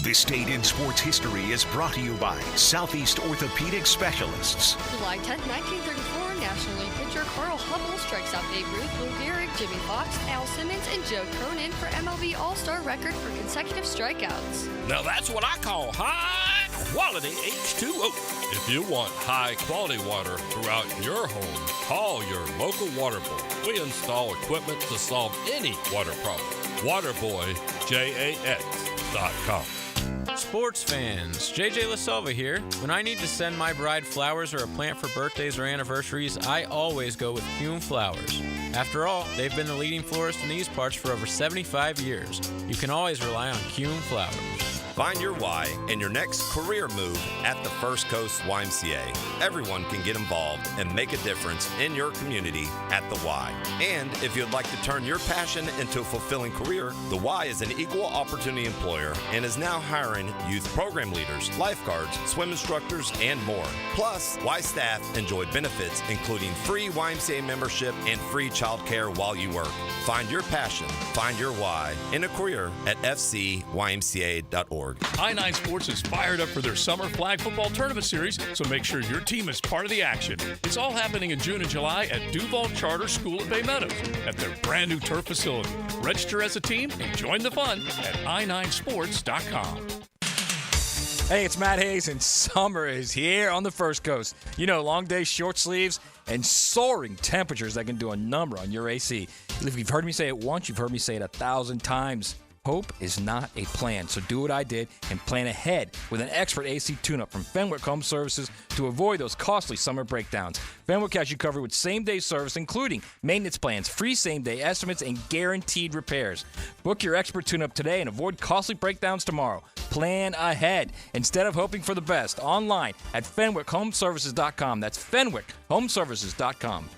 This date in sports history is brought to you by Southeast Orthopedic Specialists. July 10, 1934, National League pitcher Carl Hubbell strikes out Babe Ruth, Lou Gehrig, Jimmy Fox, Al Simmons, and Joe Cronin for MLB All-Star record for consecutive strikeouts. Now that's what I call high-quality H2O. If you want high-quality water throughout your home, call your local water boy. We install equipment to solve any water problem. WaterBoyJAX.com. Sports fans, JJ LaSalva here. When I need to send my bride flowers or a plant for birthdays or anniversaries, I always go with Kuhn Flowers. After all, they've been the leading florist in these parts for over 75 years. You can always rely on Kuhn Flowers. Find your why in your next career move at the First Coast YMCA. Everyone can get involved and make a difference in your community at the Y. And if you'd like to turn your passion into a fulfilling career, the Y is an equal opportunity employer and is now hiring youth program leaders, lifeguards, swim instructors, and more. Plus, Y staff enjoy benefits including free YMCA membership and free childcare while you work. Find your passion, find your why in a career at fcymca.org. I-9 Sports is fired up for their summer flag football tournament series, so make sure your team is part of the action. It's all happening in June and July at Duval Charter School at Bay Meadows at their brand new turf facility. Register as a team and join the fun at i9sports.com. Hey, it's Matt Hayes, and summer is here on the First Coast. You know, long days, short sleeves, and soaring temperatures that can do a number on your AC. If you've heard me say it once, you've heard me say it 1,000 times. Hope is not a plan, so do what I did and plan ahead with an expert AC tune-up from Fenwick Home Services to avoid those costly summer breakdowns. Fenwick has you covered with same-day service, including maintenance plans, free same-day estimates, and guaranteed repairs. Book your expert tune-up today and avoid costly breakdowns tomorrow. Plan ahead instead of hoping for the best. Online at FenwickHomeservices.com. That's FenwickHomeservices.com.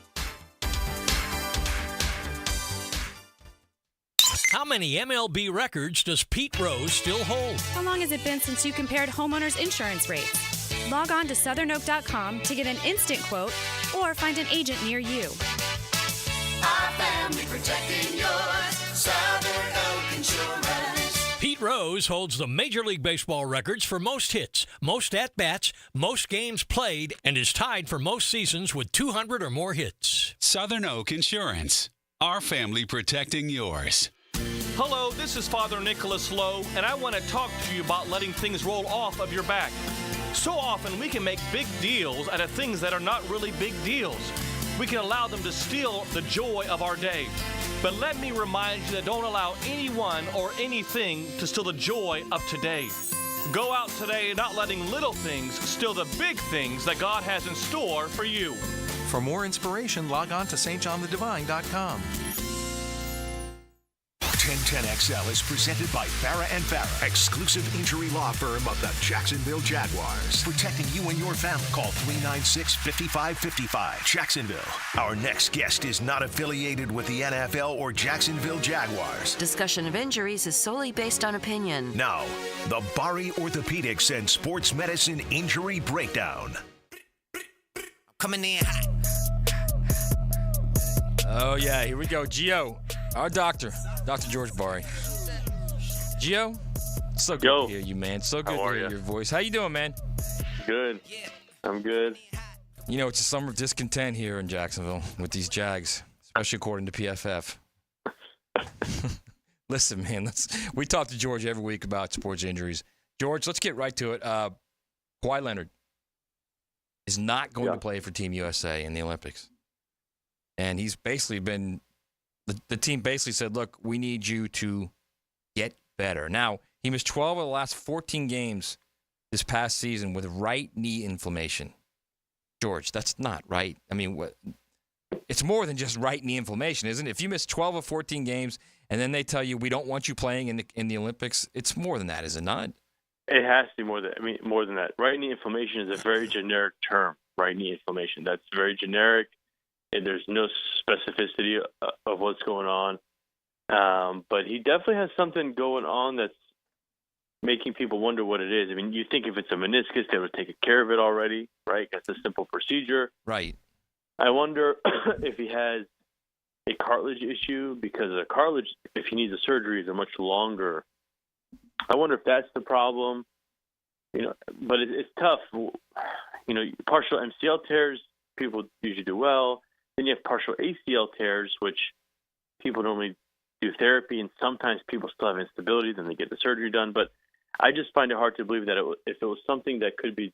How many MLB records does Pete Rose still hold? How long has it been since you compared homeowners' insurance rates? Log on to southernoak.com to get an instant quote or find an agent near you. Our family protecting yours. Southern Oak Insurance. Pete Rose holds the Major League Baseball records for most hits, most at-bats, most games played, and is tied for most seasons with 200 or more hits. Southern Oak Insurance. Our family protecting yours. Hello, this is Father Nicholas Lowe, and I want to talk to you about letting things roll off of your back. So often we can make big deals out of things that are not really big deals. We can allow them to steal the joy of our day. But let me remind you that don't allow anyone or anything to steal the joy of today. Go out today not letting little things steal the big things that God has in store for you. For more inspiration, log on to stjohnthedivine.com. 1010XL is presented by Farrah & Farrah, exclusive injury law firm of the Jacksonville Jaguars. Protecting you and your family. Call 396-5555. Jacksonville. Our next guest is not affiliated with the NFL or Jacksonville Jaguars. Discussion of injuries is solely based on opinion. Now, the Bari Orthopedics and Sports Medicine Injury Breakdown. Coming in hot. Oh, yeah, here we go. Gio, our doctor, Dr. George Bari. Gio, so good to hear you, man. So good to hear your voice. How you doing, man? Good. I'm good. You know, it's a summer of discontent here in Jacksonville with these Jags, especially according to PFF. Listen, man, we talk to George every week about sports injuries. George, let's get right to it. Kawhi Leonard is not going to play for Team USA in the Olympics. And he's basically been the team basically said, look, we need you to get better. Now, he missed 12 of the last 14 games this past season with right knee inflammation. George, that's not right. I mean, it's more than just right knee inflammation, isn't it? If you miss 12 of 14 games and then they tell you we don't want you playing in the Olympics, it's more than that, is it not? It has to be more than that. Right knee inflammation is a very generic term. Right knee inflammation. That's very generic. And there's no specificity of what's going on. But he definitely has something going on that's making people wonder what it is. I mean, you think if it's a meniscus, they would take care of it already, right? That's a simple procedure. Right. I wonder if he has a cartilage issue, because the cartilage, if he needs a surgery, is a much longer. I wonder if that's the problem. You know, but it's tough. You know, partial MCL tears, people usually do well. Then you have partial ACL tears, which people normally do therapy, and sometimes people still have instability, then they get the surgery done. But I just find it hard to believe that if it was something that could be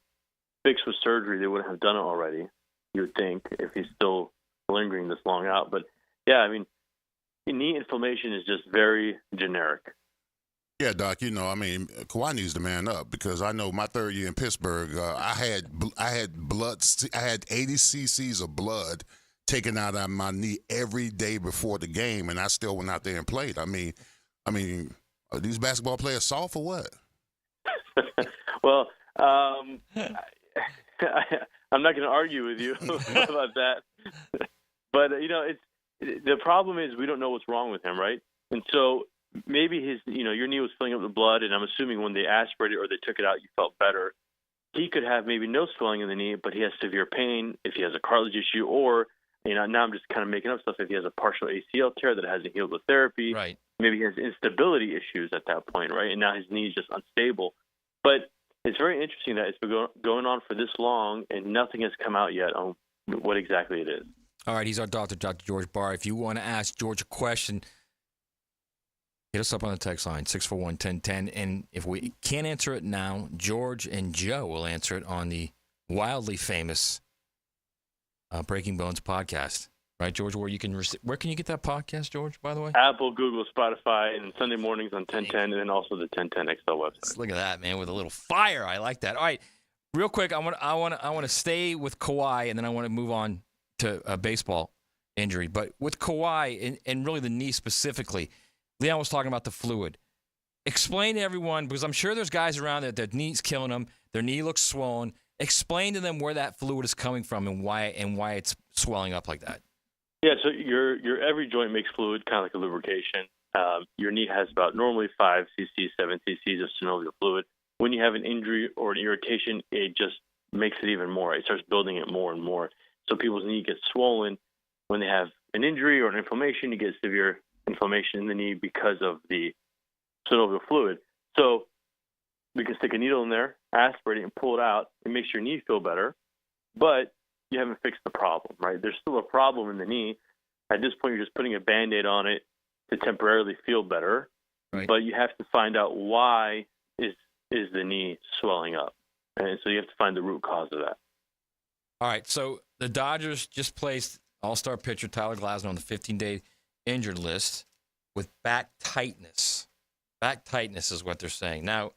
fixed with surgery, they wouldn't have done it already, you would think, if he's still lingering this long out. But, yeah, I mean, knee inflammation is just very generic. Yeah, Doc, you know, I mean, Kawhi needs to man up, because I know my third year in Pittsburgh, I had 80 cc's of blood taken out of my knee every day before the game, and I still went out there and played. I mean, are these basketball players soft or what? Well, I'm not going to argue with you about that. But, you know, the problem is we don't know what's wrong with him, right? And so maybe your knee was filling up with blood, and I'm assuming when they aspirated or they took it out, you felt better. He could have maybe no swelling in the knee, but he has severe pain if he has a cartilage issue, or, you know, now I'm just kind of making up stuff, if he has a partial ACL tear that hasn't healed with therapy. Right. Maybe he has instability issues at that point, right? And now his knee is just unstable. But it's very interesting that it's been going on for this long, and nothing has come out yet on what exactly it is. All right, he's our doctor, Dr. George Bari. If you want to ask George a question, Hit us up on the text line, 641-1010. And if we can't answer it now, George and Joe will answer it on the wildly famous Breaking Bones podcast. Right, George? Where can you get that podcast, George, by the way? Apple, Google, Spotify, and Sunday mornings on 1010, and then also the 1010XL website. Look at that, man, with a little fire. I like that. All right, real quick, I want to stay with Kawhi, and then I want to move on to a baseball injury. But with Kawhi, and really the knee specifically, Leon was talking about the fluid. Explain to everyone, because I'm sure there's guys around there that knee's killing them. Their knee looks swollen. Explain to them where that fluid is coming from and why it's swelling up like that. Yeah, so your every joint makes fluid, kind of like a lubrication. Your knee has about normally 5 cc, 7 cc of synovial fluid. When you have an injury or an irritation, it just makes it even more. It starts building it more and more. So people's knee gets swollen when they have an injury or an inflammation. You get severe inflammation in the knee because of the synovial fluid. So we can stick a needle in there, aspirate it, and pull it out. It makes your knee feel better, but you haven't fixed the problem, right? There's still a problem in the knee. At this point, you're just putting a Band-Aid on it to temporarily feel better, right. But you have to find out why is the knee swelling up. And so you have to find the root cause of that. All right, so the Dodgers just placed all-star pitcher Tyler Glasnow on the 15-day injured list with back tightness. Back tightness is what they're saying. Now,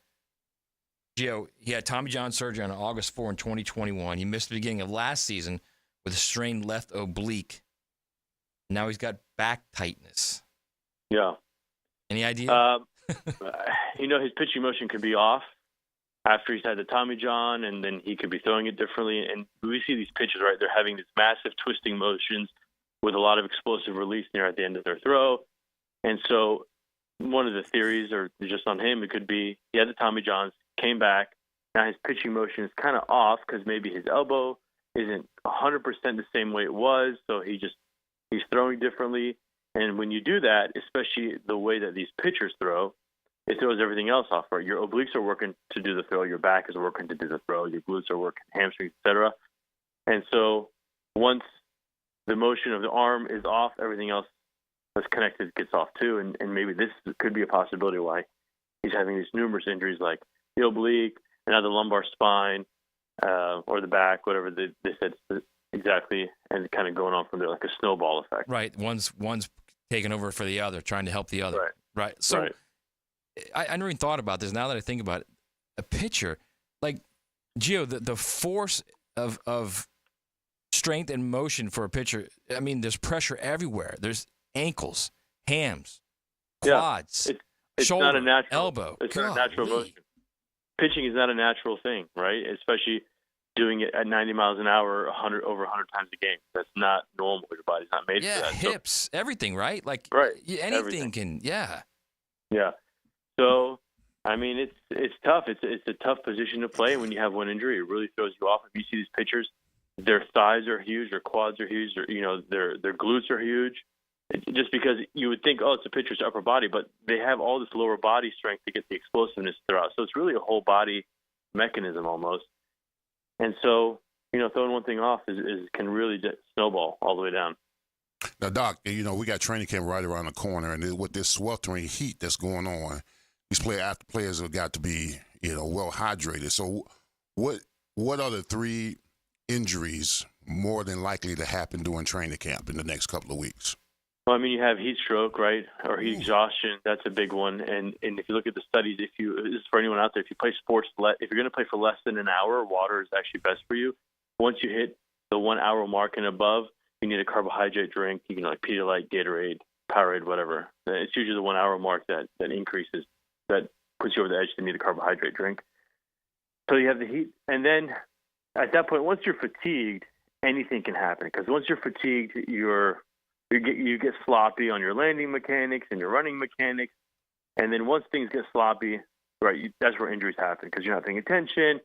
Gio, he had Tommy John surgery on August 4 in 2021. He missed the beginning of last season with a strained left oblique. Now he's got back tightness. Yeah. Any idea? His pitching motion could be off after he's had the Tommy John, and then he could be throwing it differently. And we see these pitchers, right? They're having these massive twisting motions with a lot of explosive release near at the end of their throw. And so one of the theories, or just on him, it could be he had the Tommy Johns, came back. Now his pitching motion is kind of off because maybe his elbow isn't 100% the same way it was, so he's throwing differently. And when you do that, especially the way that these pitchers throw, it throws everything else off, right? Your obliques are working to do the throw, your back is working to do the throw, your glutes are working, hamstrings, etc. And so once the motion of the arm is off, everything else that's connected gets off too. And maybe this could be a possibility why he's having these numerous injuries like the oblique, and now the lumbar spine, or the back, whatever they said exactly, and kind of going on from there like a snowball effect. Right. One's taking over for the other, trying to help the other. Right. So right. I never even thought about this. Now that I think about it, a pitcher, like, Gio, the force of strength and motion for a pitcher, I mean, there's pressure everywhere. There's ankles, hams, quads, it's shoulder, not a natural, elbow. It's not a natural motion. Pitching is not a natural thing, right? Especially doing it at 90 miles an hour, over 100 times a game. That's not normal. Your body's not made for that. Hips, everything, right? Like, anything everything. can, Yeah. So, I mean, it's tough. It's a tough position to play when you have one injury. It really throws you off. If you see these pitchers, their thighs are huge, their quads are huge, their glutes are huge. Just because you would think, it's a pitcher's upper body, but they have all this lower body strength to get the explosiveness throughout. So it's really a whole body mechanism almost. And so, throwing one thing off can really just snowball all the way down. Now, Doc, we got training camp right around the corner, and with this sweltering heat that's going on, these players have got to be, well hydrated. So, what are the 3 injuries more than likely to happen during training camp in the next couple of weeks? Well, I mean, you have heat stroke, right, or heat exhaustion. That's a big one. And if you look at the studies, this is for anyone out there, if you play sports, if you're going to play for less than an hour, water is actually best for you. Once you hit the 1 hour mark and above, you need a carbohydrate drink. You can like Pedialyte, Gatorade, Powerade, whatever. It's usually the 1 hour mark that increases, that puts you over the edge to need a carbohydrate drink. So you have the heat. And then at that point, once you're fatigued, anything can happen. Because once you're fatigued, you get sloppy on your landing mechanics and your running mechanics. And then once things get sloppy, right, that's where injuries happen because you're not paying attention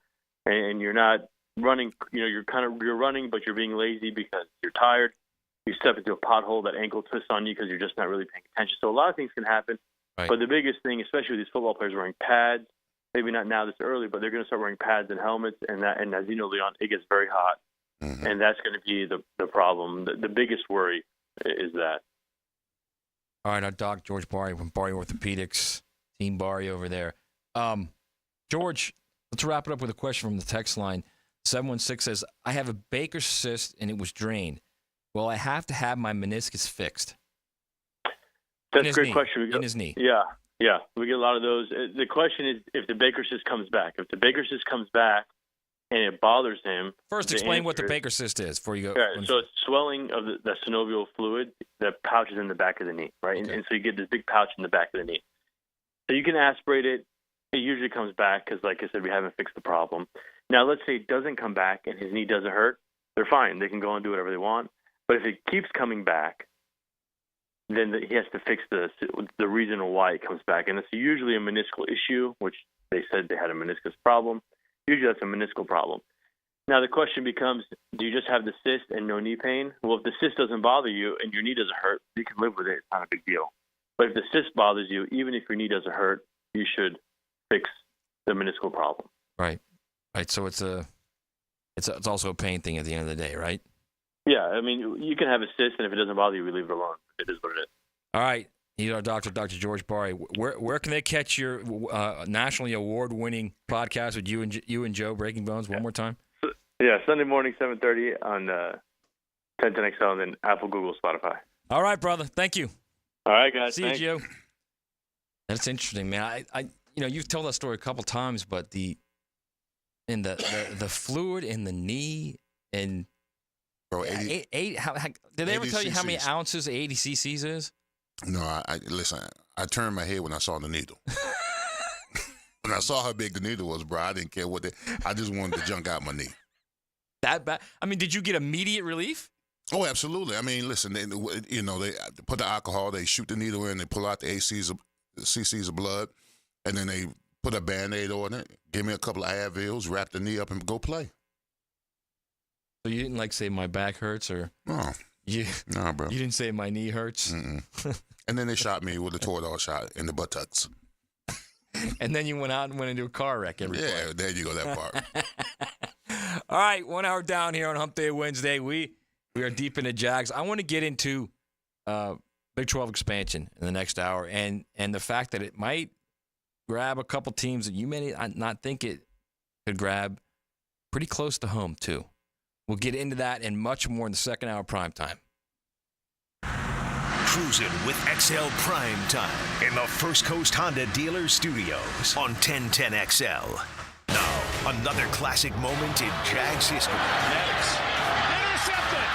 and you're not running. You're running, but you're being lazy because you're tired. You step into a pothole, that ankle twists on you because you're just not really paying attention. So a lot of things can happen. Right. But the biggest thing, especially with these football players wearing pads, maybe not now this early, but they're going to start wearing pads and helmets. And as you know, Leon, it gets very hot. Mm-hmm. And that's going to be the problem. The biggest worry is that. All right, our doc, George Barry from Barry Orthopedics, Team Barry over there. George, let's wrap it up with a question from the text line. 716 says, I have a Baker's cyst and it was drained. Well, I have to have my meniscus fixed. That's a great question. In his knee. Yeah. We get a lot of those. The question is if the Baker's cyst comes back. If the Baker's cyst comes back and it bothers him. First, explain what the Baker's cyst is before you go. Right, so it's swelling of the synovial fluid that pouches in the back of the knee, right? Okay. And so you get this big pouch in the back of the knee. So you can aspirate it. It usually comes back because, like I said, we haven't fixed the problem. Now, let's say it doesn't come back and his knee doesn't hurt. They're fine. They can go and do whatever they want. But if it keeps coming back, then he has to fix the reason why it comes back. And it's usually a meniscal issue, which they said they had a meniscus problem. Usually that's a meniscal problem. Now the question becomes, do you just have the cyst and no knee pain? Well, if the cyst doesn't bother you and your knee doesn't hurt, you can live with it. It's not a big deal. But if the cyst bothers you, even if your knee doesn't hurt, you should fix the meniscal problem. Right. So it's also a pain thing at the end of the day, right? Yeah, I mean, you can have a cyst, and if it doesn't bother you, we leave it alone. It is what it is. All right. He's our doctor, Dr. George Barry. Where can they catch your nationally award-winning podcast with you and Joe, Breaking Bones, one more time? Yeah, Sunday morning, 7:30 on 1010XL, and then Apple, Google, Spotify. All right, brother. Thank you. All right, guys. See thanks. you, Joe. That's interesting, man. I you've told that story a couple times, but the fluid in the knee and Bro, did they ever tell you how many ounces 80 cc's is? No, listen. I turned my head when I saw the needle. When I saw how big the needle was, bro, I didn't care I just wanted to junk out my knee. That bad? I mean, did you get immediate relief? Oh, absolutely. I mean, listen, they put the alcohol, they shoot the needle in, they pull out the cc's of blood, and then they put a Band-Aid on it, give me a couple of Advils, wrap the knee up, and go play. So you didn't say my back hurts or no, nah, bro. You didn't say my knee hurts. And then they shot me with a Toradol shot in the buttocks. And then you went out and went into a car wreck. Yeah, there you go. That part. All right, 1 hour down here on Hump Day Wednesday. We are deep into Jags. I want to get into Big 12 expansion in the next hour, and the fact that it might grab a couple teams that you may not think it could grab pretty close to home too. We'll get into that and much more in the second hour Primetime. Cruising with XL Primetime in the First Coast Honda Dealer Studios on 1010XL. Now, another classic moment in Jags history. Maddox intercepted.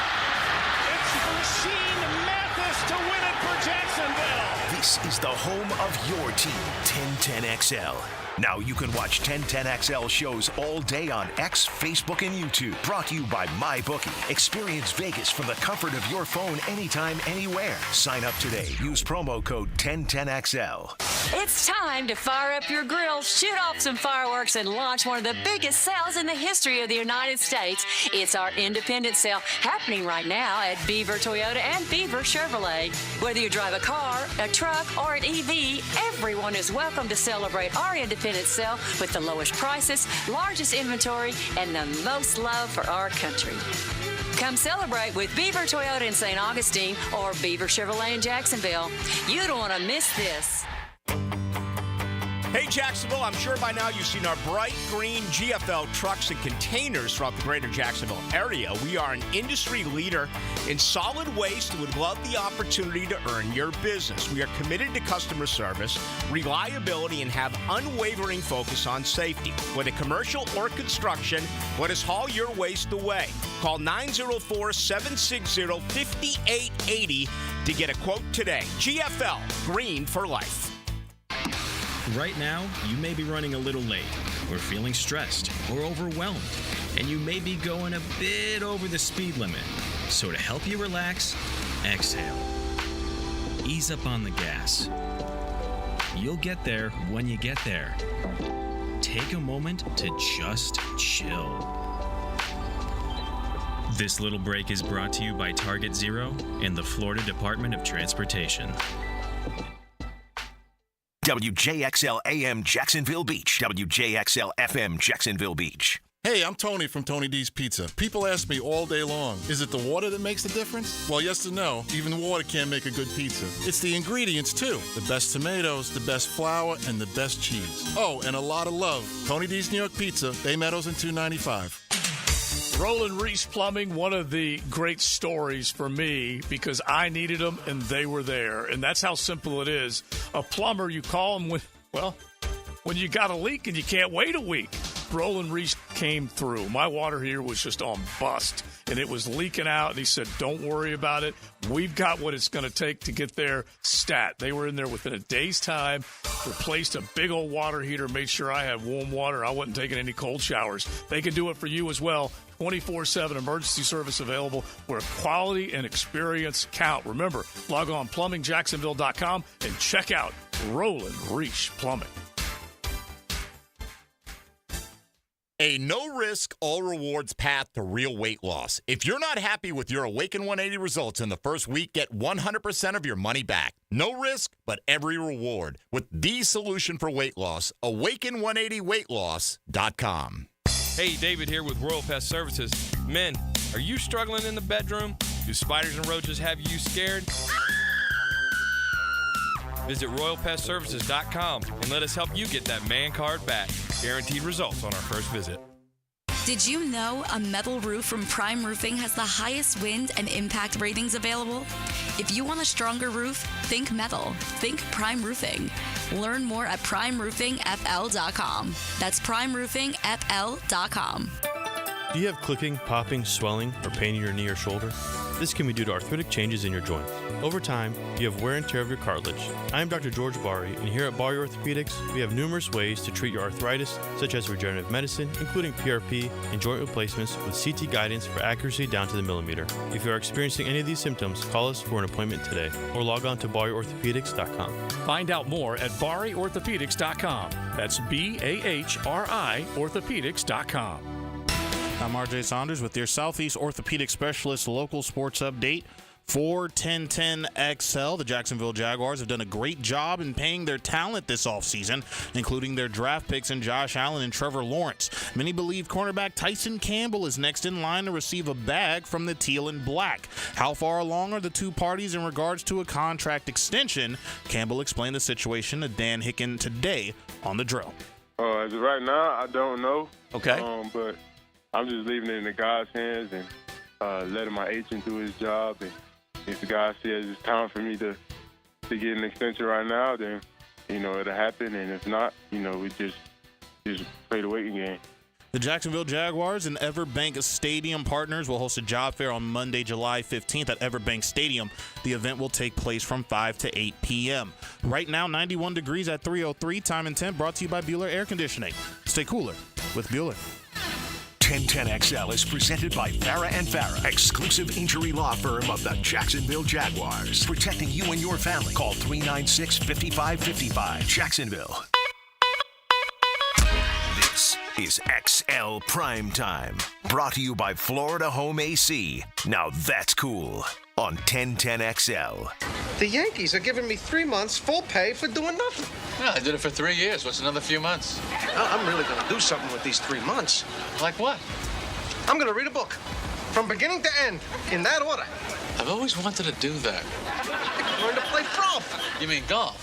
It's Rasheed Mathis to win it for Jacksonville. This is the home of your team, 1010XL. Now you can watch 1010XL shows all day on X, Facebook, and YouTube. Brought to you by MyBookie. Experience Vegas from the comfort of your phone anytime, anywhere. Sign up today. Use promo code 1010XL. It's time to fire up your grill, shoot off some fireworks, and launch one of the biggest sales in the history of the United States. It's our independent sale happening right now at Beaver Toyota and Beaver Chevrolet. Whether you drive a car, a truck, or an EV, everyone is welcome to celebrate our independent sale with the lowest prices, largest inventory, and the most love for our country. Come celebrate with Beaver Toyota in St. Augustine or Beaver Chevrolet in Jacksonville. You don't want to miss this. Hey, Jacksonville, I'm sure by now you've seen our bright green GFL trucks and containers throughout the greater Jacksonville area. We are an industry leader in solid waste and would love the opportunity to earn your business. We are committed to customer service, reliability, and have unwavering focus on safety. Whether commercial or construction, let us haul your waste away. Call 904-760-5880 to get a quote today. GFL, green for life. Right now, you may be running a little late, or feeling stressed, or overwhelmed, and you may be going a bit over the speed limit. So to help you relax, exhale. Ease up on the gas. You'll get there when you get there. Take a moment to just chill. This little break is brought to you by Target Zero and the Florida Department of Transportation. WJXL AM Jacksonville Beach. WJXL FM Jacksonville Beach. Hey, I'm Tony from Tony D's Pizza. People ask me all day long, is it the water that makes the difference? Well, yes and no. Even water can't make a good pizza. It's the ingredients, too. The best tomatoes, the best flour, and the best cheese. Oh, and a lot of love. Tony D's New York Pizza, Bay Meadows and 295. Roland Reese Plumbing, one of the great stories for me because I needed them and they were there. And that's how simple it is. A plumber, you call them when you got a leak and you can't wait a week. Roland Reese came through. My water heater was just on bust, and it was leaking out, and he said, don't worry about it. We've got what it's going to take to get there stat. They were in there within a day's time, replaced a big old water heater, made sure I had warm water. I wasn't taking any cold showers. They can do it for you as well. 24/7 emergency service available where quality and experience count. Remember, log on plumbingjacksonville.com and check out Roland Reese Plumbing. A no-risk, all-rewards path to real weight loss. If you're not happy with your Awaken 180 results in the first week, get 100% of your money back. No risk, but every reward. With the solution for weight loss, Awaken180weightloss.com. Hey, David here with Royal Pest Services. Men, are you struggling in the bedroom? Do spiders and roaches have you scared? Visit RoyalPestServices.com and let us help you get that man card back. Guaranteed results on our first visit. Did you know a metal roof from Prime Roofing has the highest wind and impact ratings available? If you want a stronger roof, think metal. Think Prime Roofing. Learn more at PrimeRoofingFL.com. That's PrimeRoofingFL.com. Do you have clicking, popping, swelling, or pain in your knee or shoulder? This can be due to arthritic changes in your joints. Over time, you have wear and tear of your cartilage. I am Dr. George Bari, and here at Bari Orthopedics, we have numerous ways to treat your arthritis, such as regenerative medicine, including PRP and joint replacements with CT guidance for accuracy down to the millimeter. If you are experiencing any of these symptoms, call us for an appointment today, or log on to BariOrthopedics.com. Find out more at BariOrthopedics.com. That's BAHRI Orthopedics.com. I'm RJ Saunders with your Southeast Orthopedic Specialist local sports update for 1010XL. The Jacksonville Jaguars have done a great job in paying their talent this offseason, including their draft picks in Josh Allen and Trevor Lawrence. Many believe cornerback Tyson Campbell is next in line to receive a bag from the Teal and Black. How far along are the two parties in regards to a contract extension? Campbell explained the situation to Dan Hicken today on The Drill. As of right now, I don't know. Okay. But I'm just leaving it in the guy's hands and letting my agent do his job. And if the guy says it's time for me to get an extension right now, then, it'll happen. And if not, we just play the waiting game. The Jacksonville Jaguars and Everbank Stadium partners will host a job fair on Monday, July 15th at Everbank Stadium. The event will take place from 5 to 8 p.m. Right now, 91 degrees at 3:03. Time and temp brought to you by Bueller Air Conditioning. Stay cooler with Bueller. 1010XL is presented by Farah and Farah, exclusive injury law firm of the Jacksonville Jaguars. Protecting you and your family. Call 396-5555. Jacksonville. This is XL Primetime. Brought to you by Florida Home AC. Now that's cool. On 1010XL. The Yankees are giving me 3 months full pay for doing nothing. Yeah, I did it for 3 years. What's another few months? I'm really going to do something with these 3 months. Like what? I'm going to read a book. From beginning to end. In that order. I've always wanted to do that. I'm going to play frolf. You mean golf?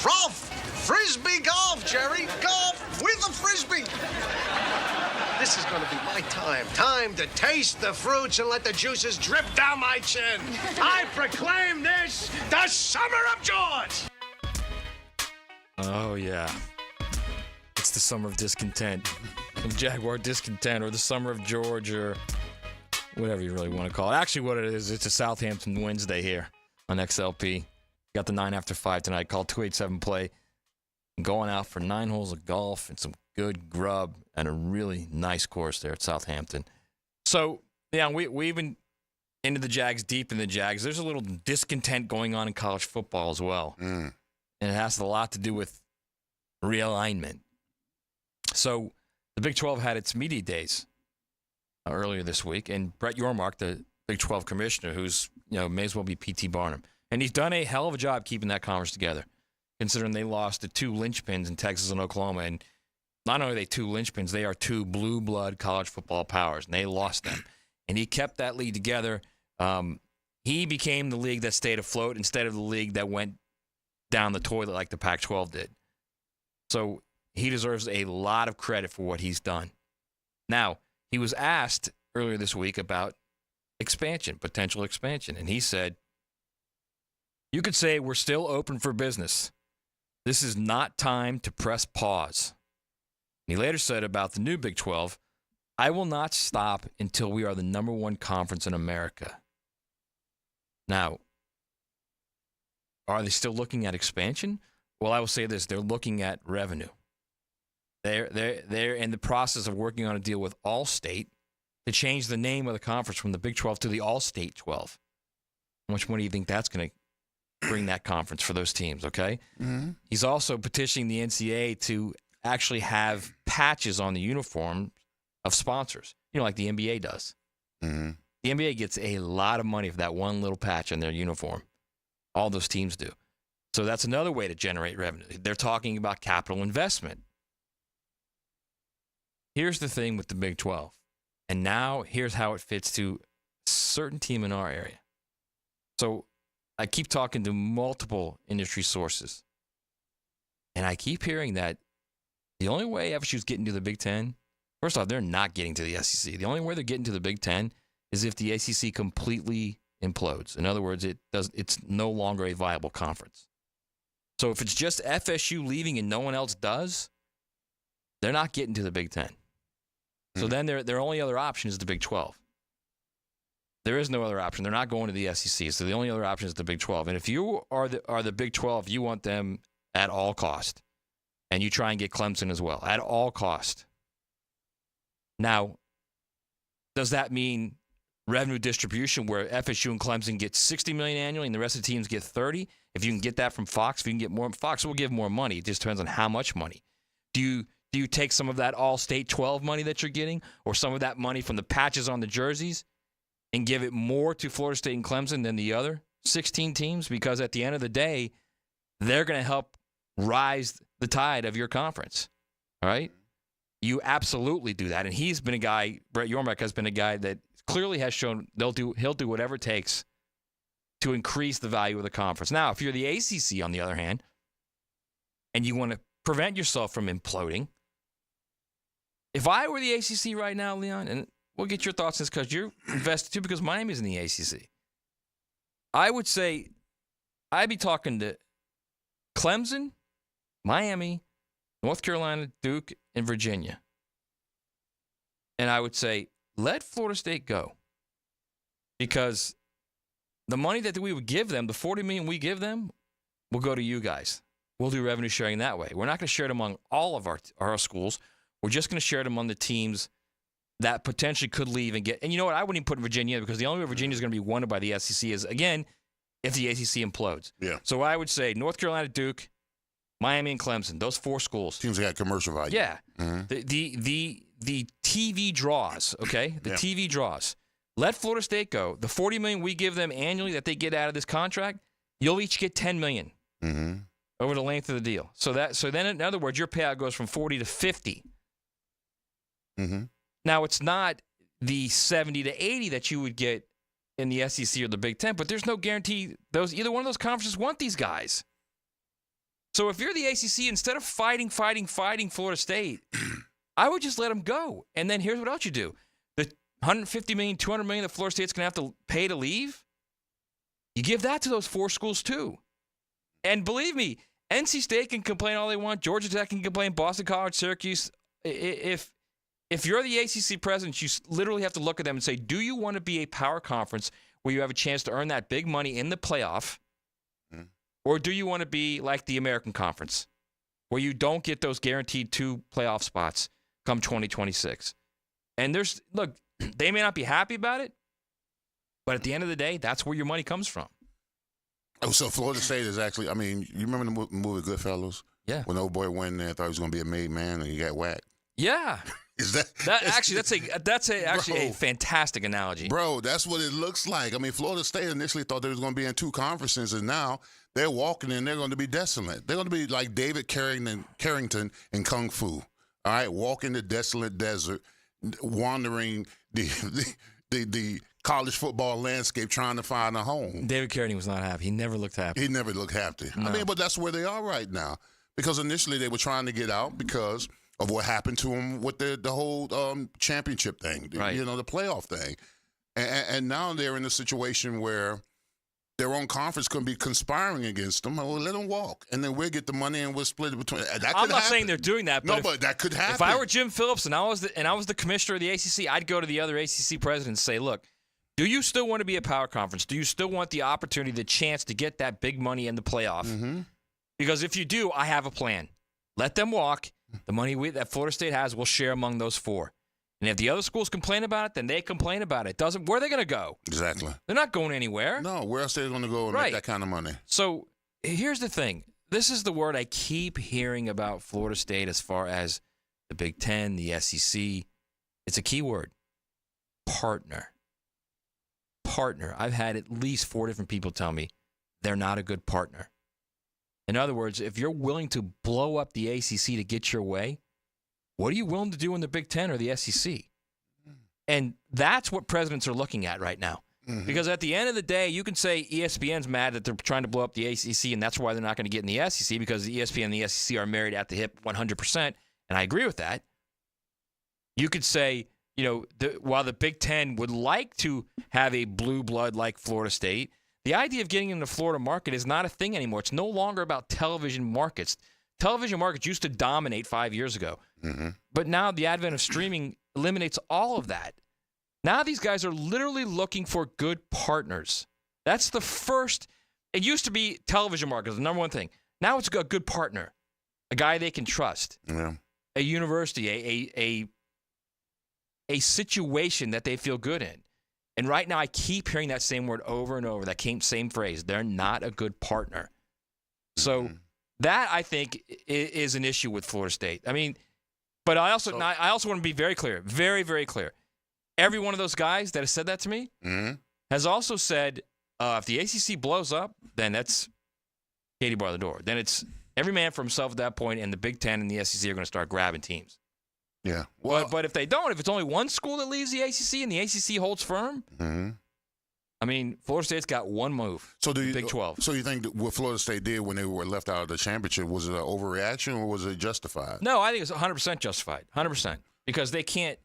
Frolf. Frisbee golf, Jerry. Golf with a frisbee. This is going to be my time. Time to taste the fruits and let the juices drip down my chin. I proclaim this the Summer of George. Oh, yeah. It's the Summer of Discontent. Jaguar Discontent, or the Summer of George, or whatever you really want to call it. Actually, what it is, it's a Southampton Wednesday here on XLP. Got the 9 after 5 tonight. Call 287-PLAY. Going out for 9 holes of golf and some good grub and a really nice course there at Southampton. So, yeah, we've been into the Jags, deep in the Jags. There's a little discontent going on in college football as well. And it has a lot to do with realignment. So, the Big 12 had its media days earlier this week, and Brett Yormark, the Big 12 commissioner, who's, may as well be P.T. Barnum. And he's done a hell of a job keeping that conference together, considering they lost the 2 linchpins in Texas and Oklahoma. And not only are they two linchpins, they are two blue blood college football powers, and they lost them. And he kept that league together. He became the league that stayed afloat instead of the league that went down the toilet like the Pac-12 did. So he deserves a lot of credit for what he's done. Now, he was asked earlier this week about expansion, potential expansion, and he said, "You could say we're still open for business. This is not time to press pause." And he later said about the new Big 12, "I will not stop until we are the number one conference in America." Now, are they still looking at expansion? Well, I will say this. They're looking at revenue. They're in the process of working on a deal with Allstate to change the name of the conference from the Big 12 to the Allstate 12. How much money do you think that's going to bring that conference for those teams, okay? Mm-hmm. He's also petitioning the NCAA to actually have patches on the uniform of sponsors, like the NBA does. Mm-hmm. The NBA gets a lot of money for that one little patch on their uniform. All those teams do. So that's another way to generate revenue. They're talking about capital investment. Here's the thing with the Big 12. And now here's how it fits to a certain team in our area. So I keep talking to multiple industry sources. And I keep hearing that the only way FSU's getting to the Big Ten, first off, they're not getting to the SEC. The only way they're getting to the Big Ten is if the ACC completely implodes. In other words, it's no longer a viable conference. So if it's just FSU leaving and no one else does, they're not getting to the Big Ten. So then their only other option is the Big 12. There is no other option. They're not going to the SEC, so the only other option is the Big 12. And if you are the Big 12, you want them at all cost. And you try and get Clemson as well, at all cost. Now, does that mean revenue distribution where FSU and Clemson get $60 million annually and the rest of the teams get $30? If you can get that from Fox, if you can get more, Fox will give more money. It just depends on how much money. Do you take some of that All-State 12 money that you're getting or some of that money from the patches on the jerseys and give it more to Florida State and Clemson than the other 16 teams? Because at the end of the day, they're going to help rise the tide of your conference, all right? You absolutely do that. And he's been a guy, Brett Yormark has been a guy that clearly has shown he'll do whatever it takes to increase the value of the conference. Now, if you're the ACC, on the other hand, and you want to prevent yourself from imploding, if I were the ACC right now, Leon, and we'll get your thoughts on this because you're invested too because Miami's in the ACC, I would say I'd be talking to Clemson, Miami, North Carolina, Duke, and Virginia. And I would say, let Florida State go. Because the money that we would give them, the $40 million we give them, will go to you guys. We'll do revenue sharing that way. We're not going to share it among all of our schools. We're just going to share it among the teams that potentially could leave and get. And you know what? I wouldn't even put Virginia because the only way Virginia is going to be wanted by the SEC is, again, if the ACC implodes. Yeah. So I would say North Carolina, Duke, Miami, and Clemson, those four schools. Teams that got commercial value. Yeah. Mm-hmm. The TV draws, okay? The TV draws. Let Florida State go. The $40 million we give them annually that they get out of this contract, you'll each get $10 million over the length of the deal. So then, in other words, your payout goes from 40 to 50. Mm-hmm. Now, it's not the 70 to 80 that you would get in the SEC or the Big Ten, but there's no guarantee either one of those conferences want these guys. So if you're the ACC, instead of fighting Florida State, I would just let them go. And then here's what else you do. The $150 million, $200 million that Florida State's going to have to pay to leave, you give that to those four schools too. And believe me, NC State can complain all they want. Georgia Tech can complain. Boston College, Syracuse. If you're the ACC president, you literally have to look at them and say, do you want to be a power conference where you have a chance to earn that big money in the playoff? Or do you want to be like the American Conference where you don't get those guaranteed 2 playoff spots come 2026? And look, they may not be happy about it, but at the end of the day, that's where your money comes from. Oh, so Florida State is actually, you remember the movie Goodfellas? Yeah. When the old boy went in there, thought he was going to be a made man and he got whacked. Yeah. That's a fantastic analogy. Bro, that's what it looks like. Florida State initially thought they was going to be in 2 conferences, and now they're walking and they're going to be desolate. They're going to be like David Carrington in Kung Fu. All right, walking the desolate desert, wandering the college football landscape trying to find a home. David Carradine was not happy. He never looked happy. He never looked happy. No. I mean, but that's where they are right now. Because initially they were trying to get out because of what happened to them with the whole championship thing, right. You know, the playoff thing. And now they're in a situation where their own conference could be conspiring against them. Well, let them walk, and then we'll get the money and we'll split it between. I'm not saying they're doing that. But but that could happen. If I were Jim Phillips and I was the commissioner of the ACC, I'd go to the other ACC president and say, look, do you still want to be a power conference? Do you still want the opportunity, the chance to get that big money in the playoff? Mm-hmm. Because if you do, I have a plan. Let them walk. The money that Florida State has, we'll share among those four. And if the other schools complain about it, then they complain about it. Where are they going to go? Exactly. They're not going anywhere. No, where else are they going to go and make that kind of money? So here's the thing. This is the word I keep hearing about Florida State as far as the Big Ten, the SEC. It's a key word. Partner. Partner. I've had at least 4 different people tell me they're not a good partner. In other words, if you're willing to blow up the ACC to get your way, what are you willing to do in the Big Ten or the SEC? And that's what presidents are looking at right now. Mm-hmm. Because at the end of the day, you can say ESPN's mad that they're trying to blow up the ACC, and that's why they're not going to get in the SEC, because the ESPN and the SEC are married at the hip 100%, and I agree with that. You could say, while the Big Ten would like to have a blue blood like Florida State, the idea of getting into the Florida market is not a thing anymore. It's no longer about television markets. Television markets used to dominate 5 years ago. Mm-hmm. But now the advent of streaming eliminates all of that. Now these guys are literally looking for good partners. That's the first. It used to be television markets, the number one thing. Now it's a good partner, a guy they can trust, a university, a situation that they feel good in. And right now I keep hearing that same word over and over, that same phrase. They're not a good partner. So that, I think, is an issue with Florida State. I mean, but I also want to be very clear, very, very clear. Every one of those guys that has said that to me has also said, if the ACC blows up, then that's Katie bar the door. Then it's every man for himself at that point, and the Big Ten and the SEC are going to start grabbing teams. Yeah. Well, but if they don't, if it's only one school that leaves the ACC and the ACC holds firm, I mean, Florida State's got one move. So Big 12. So you think that what Florida State did when they were left out of the championship, was it an overreaction or was it justified? No, I think it's 100% justified. 100%. Because they can't.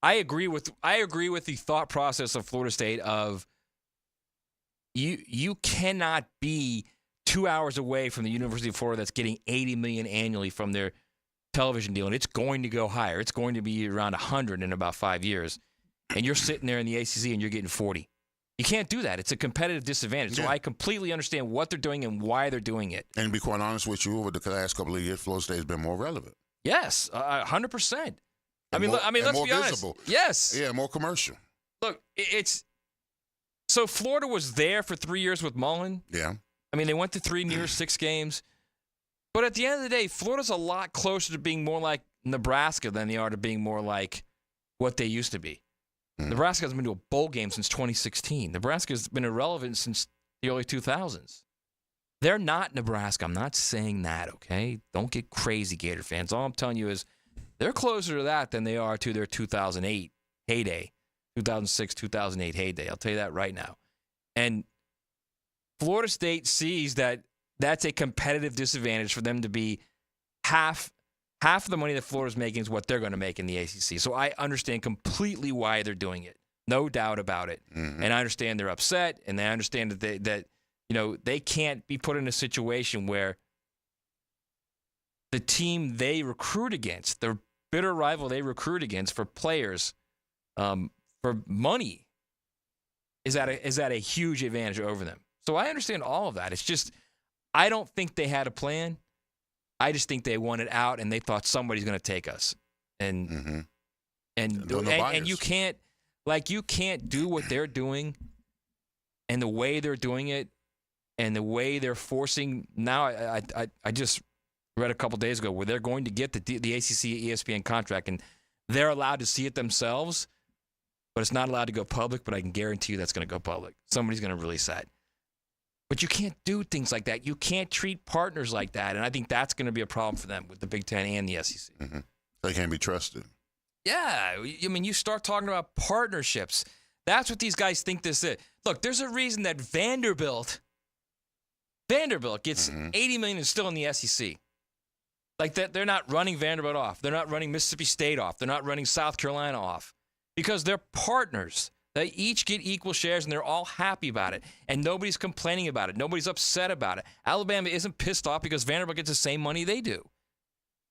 I agree with the thought process of Florida State of you cannot be 2 hours away from the University of Florida that's getting $80 million annually from their television deal, and it's going to go higher. It's going to be around 100 in about 5 years, and you're sitting there in the ACC and you're getting 40. You can't do that. It's a competitive disadvantage. Yeah. So I completely understand what they're doing and why they're doing it. And to be quite honest with you, over the last couple of years, Florida State has been more relevant. Yes, 100%. I mean, let's be honest. Visible. Yes. Yeah, more commercial. Look, so Florida was there for 3 years with Mullen. Yeah. I mean, they went to 3 New Year's 6 games. But at the end of the day, Florida's a lot closer to being more like Nebraska than they are to being more like what they used to be. Nebraska hasn't been to a bowl game since 2016. Nebraska's been irrelevant since the early 2000s. They're not Nebraska. I'm not saying that, okay? Don't get crazy, Gator fans. All I'm telling you is they're closer to that than they are to their 2008 heyday, 2006, 2008 heyday. I'll tell you that right now. And Florida State sees that that's a competitive disadvantage for them to be half of the money that Florida's making is what they're going to make in the ACC. So I understand completely why they're doing it. No doubt about it. And I understand they're upset, and I understand that they can't be put in a situation where the team they recruit against, their bitter rival they recruit against for players, for money, is at a huge advantage over them. So I understand all of that. It's just I don't think they had a plan. I just think they wanted out, and they thought somebody's going to take us. And you can't do what they're doing, and the way they're doing it, and the way they're forcing. Now I just read a couple days ago where they're going to get the ACC ESPN contract, and they're allowed to see it themselves, but it's not allowed to go public. But I can guarantee you that's going to go public. Somebody's going to release that. But you can't do things like that. You can't treat partners like that. And I think that's going to be a problem for them with the Big Ten and the SEC. They can't be trusted. Yeah, I mean, you start talking about partnerships. That's what these guys think this is. Look, there's a reason that Vanderbilt gets $80 million and is still in the SEC. Like that, they're not running Vanderbilt off. They're not running Mississippi State off. They're not running South Carolina off because they're partners. They each get equal shares, and they're all happy about it. And nobody's complaining about it. Nobody's upset about it. Alabama isn't pissed off because Vanderbilt gets the same money they do.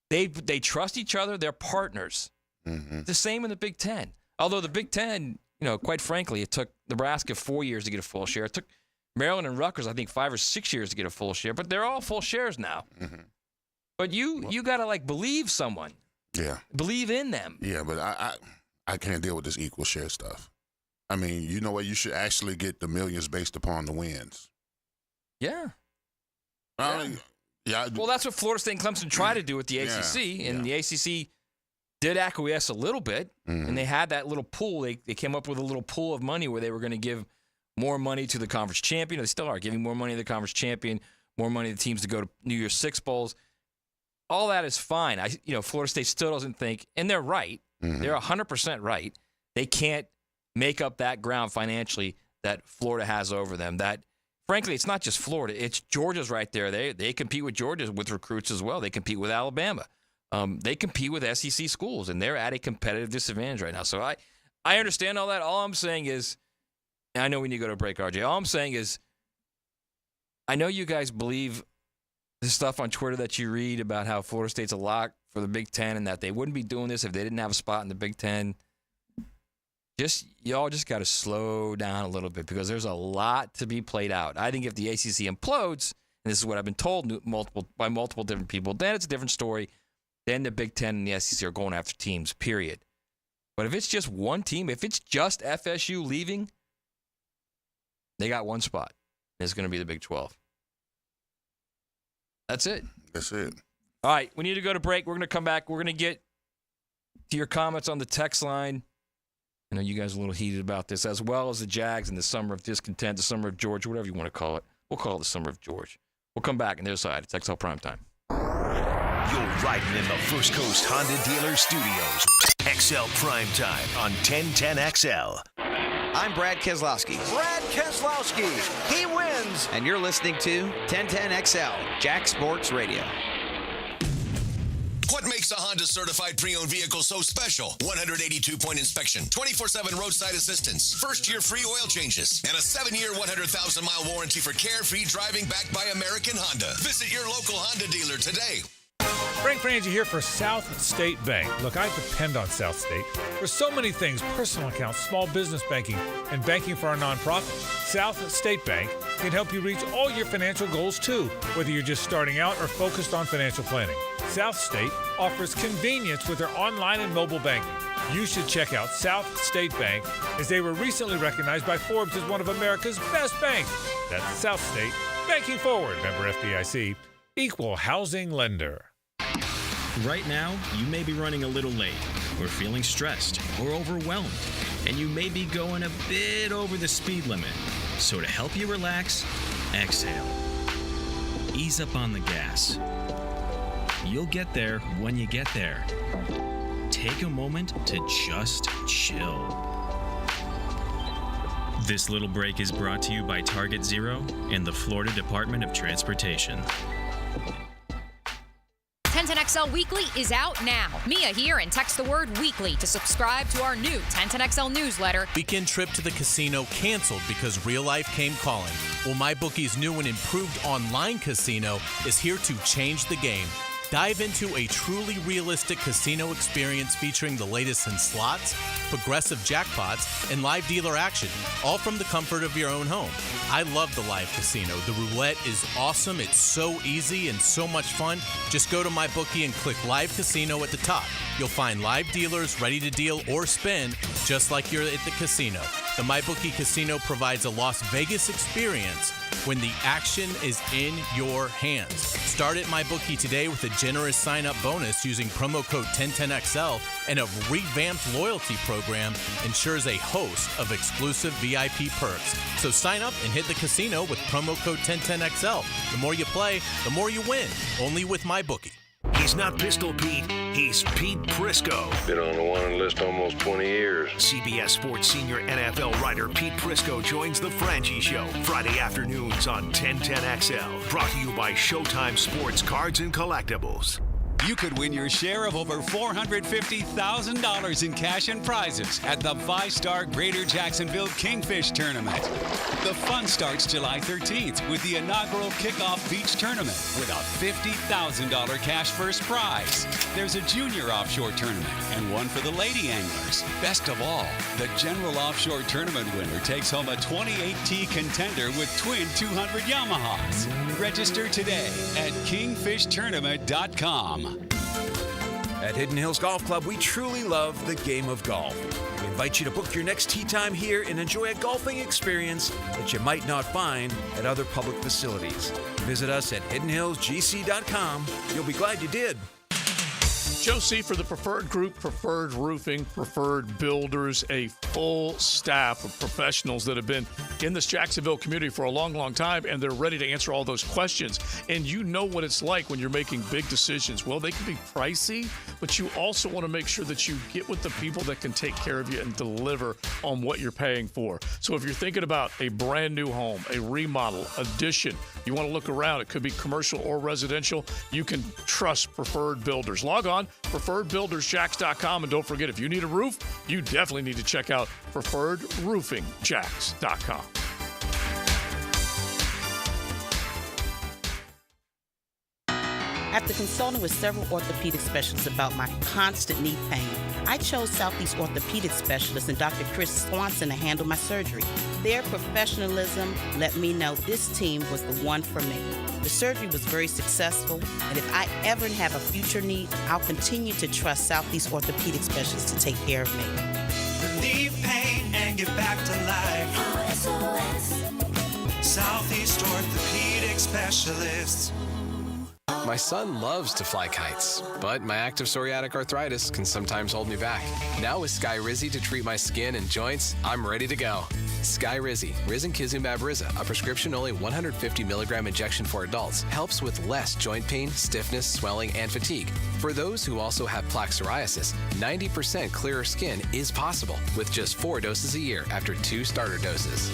They trust each other. They're partners. The same in the Big Ten. Although the Big Ten, quite frankly, it took Nebraska 4 years to get a full share. It took Maryland and Rutgers, I think, 5 or 6 years to get a full share. But they're all full shares now. But you got to, believe someone. Yeah. Believe in them. Yeah, but I can't deal with this equal share stuff. I mean, you know what? You should actually get the millions based upon the wins. Yeah. Yeah. Well, that's what Florida State and Clemson try to do with the ACC, and the ACC did acquiesce a little bit, and they had that little pool. They came up with a little pool of money where they were going to give more money to the conference champion. They still are giving more money to the conference champion, more money to teams to go to New Year's Six Bowls. All that is fine. Florida State still doesn't think, and they're right. They're 100% right. They can't make up that ground financially that Florida has over them. That, frankly, it's not just Florida. It's Georgia's right there. They compete with Georgia with recruits as well. They compete with Alabama. They compete with SEC schools, and they're at a competitive disadvantage right now. So I understand all that. All I'm saying is, and I know we need to go to a break, RJ. All I'm saying is, I know you guys believe the stuff on Twitter that you read about how Florida State's a lock for the Big Ten and that they wouldn't be doing this if they didn't have a spot in the Big Ten. Y'all just got to slow down a little bit because there's a lot to be played out. I think if the ACC implodes, and this is what I've been told by multiple different people, then it's a different story. Then the Big Ten and the SEC are going after teams, period. But if it's just one team, if it's just FSU leaving, they got one spot. It's going to be the Big 12. That's it. That's it. All right, we need to go to break. We're going to come back. We're going to get to your comments on the text line. I know you guys are a little heated about this, as well as the Jags and the summer of discontent, the summer of George, whatever you want to call it. We'll call it the summer of George. We'll come back on the other side. It's XL Primetime. You're riding in the First Coast Honda Dealer Studios. XL Primetime on 1010XL. I'm Brad Keselowski. Brad Keselowski, he wins. And you're listening to 1010XL, Jack Sports Radio. What makes a Honda certified pre-owned vehicle so special? 182-point inspection, 24/7 roadside assistance, first-year free oil changes, and a 7-year, 100,000-mile warranty for carefree driving backed by American Honda. Visit your local Honda dealer today. Frank Frangie here for South State Bank. Look, I depend on South State for so many things: personal accounts, small business banking, and banking for our nonprofit. South State Bank can help you reach all your financial goals too, whether you're just starting out or focused on financial planning. South State offers convenience with their online and mobile banking. You should check out South State Bank, as they were recently recognized by Forbes as one of America's best banks. That's South State, banking forward. Member FDIC, equal housing lender. Right now, you may be running a little late, or feeling stressed, or overwhelmed, and you may be going a bit over the speed limit. So to help you relax, exhale. Ease up on the gas. You'll get there when you get there. Take a moment to just chill. This little break is brought to you by Target Zero and the Florida Department of Transportation. 1010XL Weekly is out now. Mia here, and text the word weekly to subscribe to our new 1010XL newsletter. Weekend trip to the casino canceled because real life came calling. Well, MyBookie's new and improved online casino is here to change the game. Dive into a truly realistic casino experience featuring the latest in slots, progressive jackpots, and live dealer action, all from the comfort of your own home. I love the live casino. The roulette is awesome. It's so easy and so much fun. Just go to MyBookie and click Live Casino at the top. You'll find live dealers ready to deal or spin, just like you're at the casino. The MyBookie Casino provides a Las Vegas experience when the action is in your hands. Start at MyBookie today with a generous sign-up bonus using promo code 1010XL, and a revamped loyalty program ensures a host of exclusive VIP perks. So sign up and hit the casino with promo code 1010XL. The more you play, the more you win. Only with MyBookie. He's not Pistol Pete, He's Pete Prisco. Been on the wanted list almost 20 years. CBS Sports senior NFL writer Pete Prisco joins the Frangie Show Friday afternoons on 1010XL. Brought to you by Showtime Sports Cards and Collectibles. You could win your share of over $450,000 in cash and prizes at the 5-star Greater Jacksonville Kingfish Tournament. The fun starts July 13th with the inaugural kickoff beach tournament with a $50,000 cash first prize. There's a junior offshore tournament and one for the lady anglers. Best of all, the general offshore tournament winner takes home a 28T contender with twin 200 Yamahas. Register today at kingfishtournament.com. At Hidden Hills Golf Club, we truly love the game of golf. We invite you to book your next tee time here and enjoy a golfing experience that you might not find at other public facilities. Visit us at hiddenhillsgc.com. You'll be glad you did. Joe C. for the Preferred Group, Preferred Roofing, Preferred Builders, a full staff of professionals that have been in this Jacksonville community for a long, long time, and they're ready to answer all those questions. And you know what it's like when you're making big decisions. Well, they can be pricey, but you also want to make sure that you get with the people that can take care of you and deliver on what you're paying for. So if you're thinking about a brand new home, a remodel, addition, you want to look around, it could be commercial or residential, you can trust Preferred Builders. Log on, preferredbuildersjacks.com, and don't forget, if you need a roof, you definitely need to check out preferredroofingjacks.com. After consulting with several orthopedic specialists about my constant knee pain, I chose Southeast Orthopedic Specialist and Dr. Chris Swanson to handle my surgery. Their professionalism let me know this team was the one for me. The surgery was very successful, and if I ever have a future need, I'll continue to trust Southeast Orthopedic Specialists to take care of me. Relieve pain and get back to life. Southeast Orthopedic Specialists. My son loves to fly kites, but my active psoriatic arthritis can sometimes hold me back. Now with Skyrizi to treat my skin and joints, I'm ready to go. Skyrizi, risankizumab Riza, a prescription-only 150 milligram injection for adults, helps with less joint pain, stiffness, swelling, and fatigue. For those who also have plaque psoriasis, 90% clearer skin is possible with just 4 doses a year after 2 starter doses.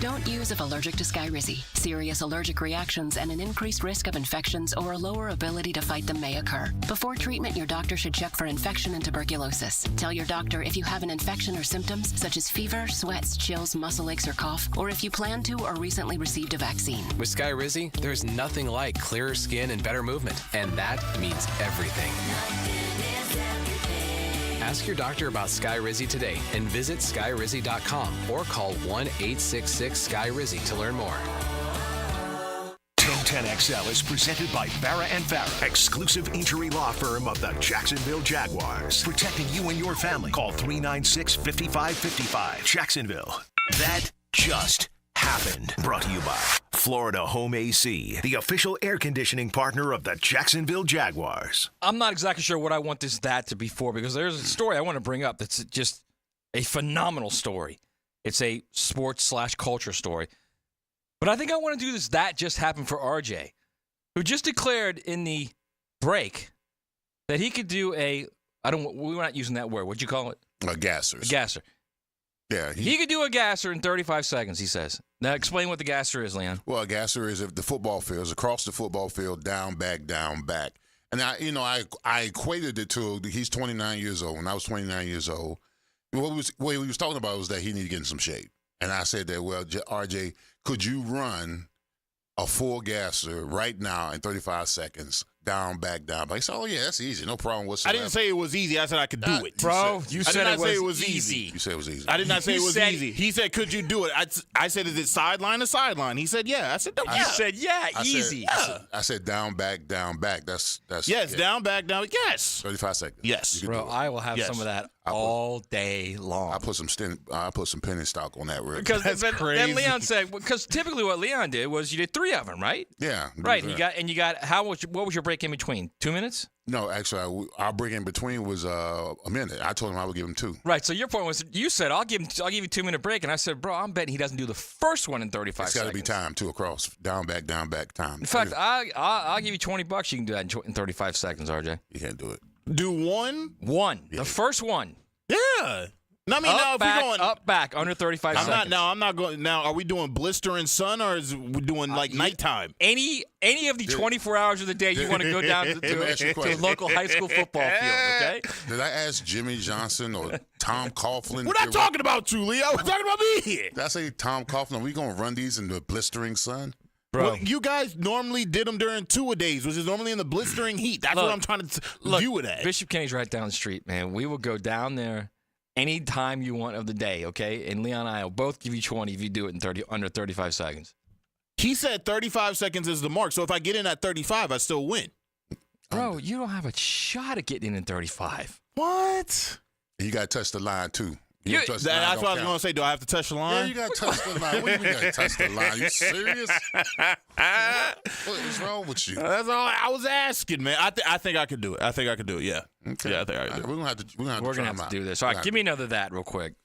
Don't use if allergic to Skyrizi. Serious allergic reactions and an increased risk of infections or a lower ability to fight them may occur. Before treatment, your doctor should check for infection and tuberculosis. Tell your doctor if you have an infection or symptoms such as fever, sweats, chills, muscle aches, or cough, or if you plan to or recently received a vaccine. With Skyrizi, there's nothing like clearer skin and better movement, and that means everything. Ask your doctor about Skyrizi today and visit skyrizi.com or call 1-866-SKY-RIZZI to learn more. 1010XL is presented by Farrah & Farrah, exclusive injury law firm of the Jacksonville Jaguars. Protecting you and your family. Call 396-5555. Jacksonville. That just happened. Brought to you by Florida Home AC, the official air conditioning partner of the Jacksonville Jaguars. I'm not exactly sure what I want that to be for, because there's a story I want to bring up that's just a phenomenal story. It's a sports/culture story. But I think I want to do that just happened for RJ, who just declared in the break that he could do we're not using that word. What'd you call it? A gasser. A gasser. Yeah. He could do a gasser in 35 seconds, he says. Now, explain what the gasser is, Leon. Well, a gasser is if the football field is across the football field, down, back. And I equated it to, he's 29 years old. When I was 29 years old, what he was talking about was that he needed to get in some shape. And I said that, well, RJ, could you run a full gasser right now in 35 seconds? Down, back. He said, oh, yeah, that's easy. No problem whatsoever. I didn't say it was easy. I said I could do it. Bro, you said it was easy. You said it was easy. I did not say it was easy. He said, could you do it? I said, is it sideline to sideline? He said, yeah. I said, no, yeah. You said, yeah, easy. I said down, back. That's yes, yeah. Down, back, down. Yes. 35 seconds. Yes. Bro, I will have some of that all day long. I put some penny stock on that. Because that's crazy. Then Leon said, because typically what Leon did was you did 3 of them, right? Yeah. Right. And you got what was your break break in between? 2 minutes? No, actually, our break in between was a minute. I told him I would give him 2. Right. So your point was, you said, I'll give you a 2-minute break. And I said, bro, I'm betting he doesn't do the first one in 35 seconds. It's got to be time, too, across. Down, back, time. In fact, I'll give you $20. You can do that in 35 seconds, RJ. You can't do it. Do one? One. Yeah. The first one. Yeah. No, I mean, now if we're going up, back, under 35 seconds. I'm not going. Now, are we doing blistering sun or is we doing like nighttime? Any of the 24 hours of the day you want to go down to a local high school football field, okay? Did I ask Jimmy Johnson or Tom Coughlin? We're not talking about you, Leo. We're talking about me here. Did I say Tom Coughlin? Are we going to run these in the blistering sun? Bro. Well, you guys normally did them during 2-a-days, which is normally in the blistering heat. That's what I'm trying to view it at. Bishop Kenny's right down the street, man. We will go down there any time you want of the day, okay? And Leon and I will both give you 20 if you do it in under 35 seconds. He said 35 seconds is the mark, so if I get in at 35, I still win. Bro, you don't have a shot at getting in 35. What? You got to touch the line, too. That's what I was going to say. Do I have to touch the line? Yeah, you got to touch the line. What do you mean you got to touch the line? You serious? What is wrong with you? That's all I was asking, man. I think I could do it. Yeah. Okay. Yeah, I think I could do it. We're going to have to do this. All right, give me another that real quick.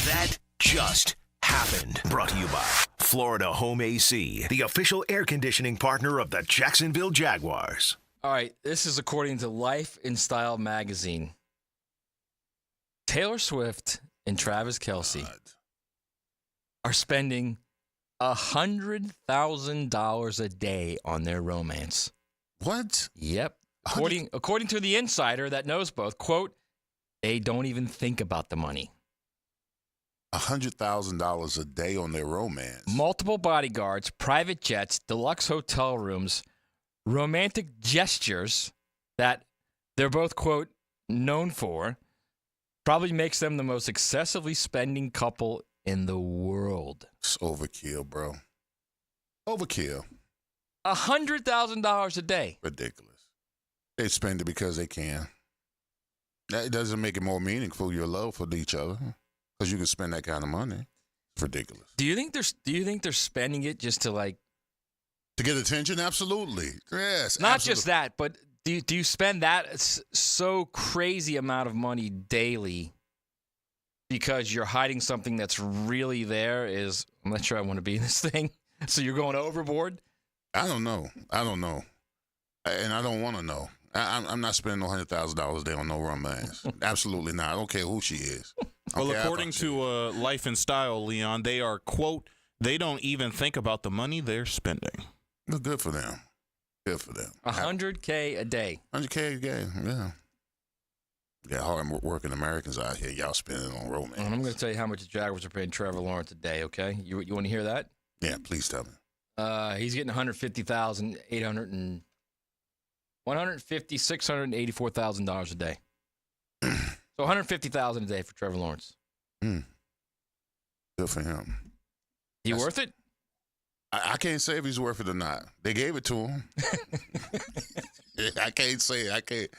That just happened. Brought to you by Florida Home AC, the official air conditioning partner of the Jacksonville Jaguars. All right, this is according to Life and Style magazine. Taylor Swift and Travis Kelce are spending $100,000 a day on their romance. What? Yep. According to the insider that knows both, quote, they don't even think about the money. $100,000 a day on their romance. Multiple bodyguards, private jets, deluxe hotel rooms, romantic gestures that they're both, quote, known for, probably makes them the most excessively spending couple in the world. It's overkill, bro. Overkill. $100,000 a day. Ridiculous. They spend it because they can. That doesn't make it more meaningful, your love for each other, because you can spend that kind of money. It's ridiculous. Do you think they're spending it just to to get attention? Absolutely. Yes. Not just that, but do you spend that so crazy amount of money daily because you're hiding something that's really there? I'm not sure I want to be in this thing. So you're going overboard? I don't know. And I don't want to know. I'm not spending no $100,000 a day on no romance. Absolutely not. I don't care who she is. Well, according to Life and Style, Leon, they are, quote, they don't even think about the money they're spending. Well, good for them. Good for them. $100K a day. $100K a day, yeah. Yeah, hard working Americans out here, y'all spending on romance. And I'm going to tell you how much the Jaguars are paying Trevor Lawrence a day, okay? You want to hear that? Yeah, please tell me. He's getting $684,000 a day. So $150,000 a day for Trevor Lawrence. Good for him. He worth it? I can't say if he's worth it or not. They gave it to him. I can't say. I can't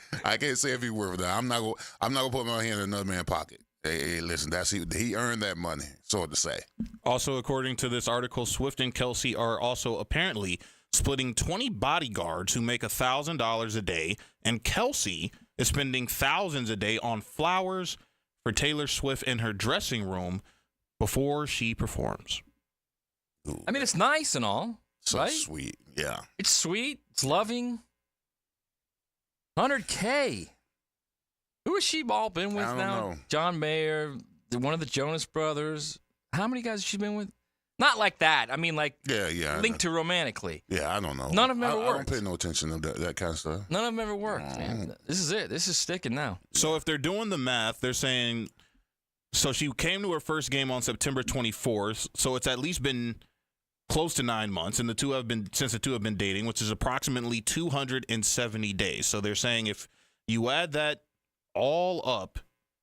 say if he's worth it. I'm not gonna put my hand in another man's pocket. Hey, listen, he earned that money, so to say. Also, according to this article, Swift and Kelce are also apparently splitting 20 bodyguards who make $1,000 a day, and Kelce is spending thousands a day on flowers for Taylor Swift in her dressing room before she performs. Ooh, I mean, it's nice and all, so right? Sweet, yeah. It's sweet. It's loving. $100K. Who has she all been with I don't now? know. John Mayer, one of the Jonas Brothers. How many guys has she been with? Not like that. I mean, linked to romantically. Yeah, I don't know. None of them ever worked. I don't pay no attention to that kind of stuff. None of them ever worked, man. This is it. This is sticking now. So if they're doing the math, they're saying, so she came to her first game on September 24th, so it's at least been close to 9 months, and the two have been dating, which is approximately 270 days. So they're saying if you add that all up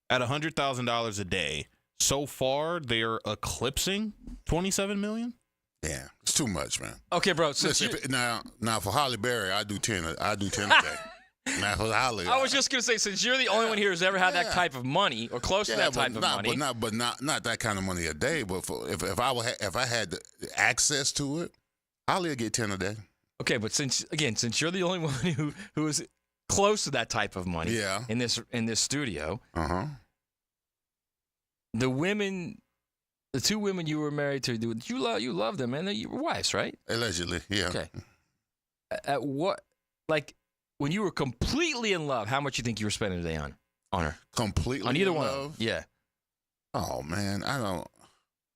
at $100,000 a day, so far they're eclipsing $27 million. Yeah, it's too much, man. Okay, bro. Listen, now for Holly Berry, I do 10 a day. Now for Holly, I was just gonna say, since you're the only one here who's ever had that type of money or close to that type of money, but not that kind of money a day. But if I had the access to it, I'll get 10 a day. Okay, but since you're the only one who is close to that type of money in this studio, the two women you were married to, you love them, and you were wives, right? Allegedly, yeah. Okay. At what, like, when you were completely in love, how much you think you were spending a day on her? Completely on either in one? love? Yeah. Oh man, I don't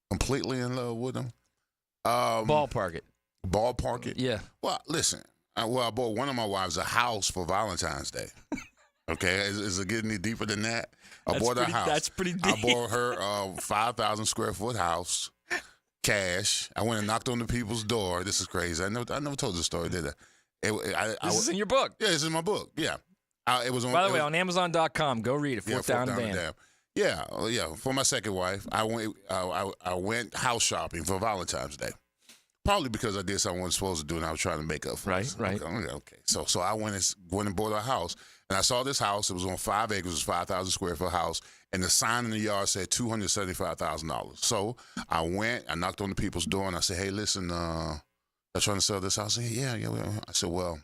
completely in love with them. Ballpark it. Ballpark it. Yeah. Well, listen. I bought one of my wives a house for Valentine's Day. Okay, is it getting any deeper than that? I bought a house. That's pretty deep. I bought her a 5,000 square foot house, cash. I went and knocked on the people's door. This is crazy. I never told this story, did I? This is in your book. Yeah, it's in my book. Yeah. It was on. By the way, on Amazon.com, go read it. Fourth Down and Dam. Yeah. For my second wife, I went house shopping for Valentine's Day. Probably because I did something I wasn't supposed to do, and I was trying to make up for it. Right. Okay. So I went and bought a house, and I saw this house. It was on 5 acres. It was 5,000 square foot house, and the sign in the yard said $275,000. So I went. I knocked on the people's door, and I said, "Hey, listen, I'm trying to sell this house." I said, yeah. I said, "Well,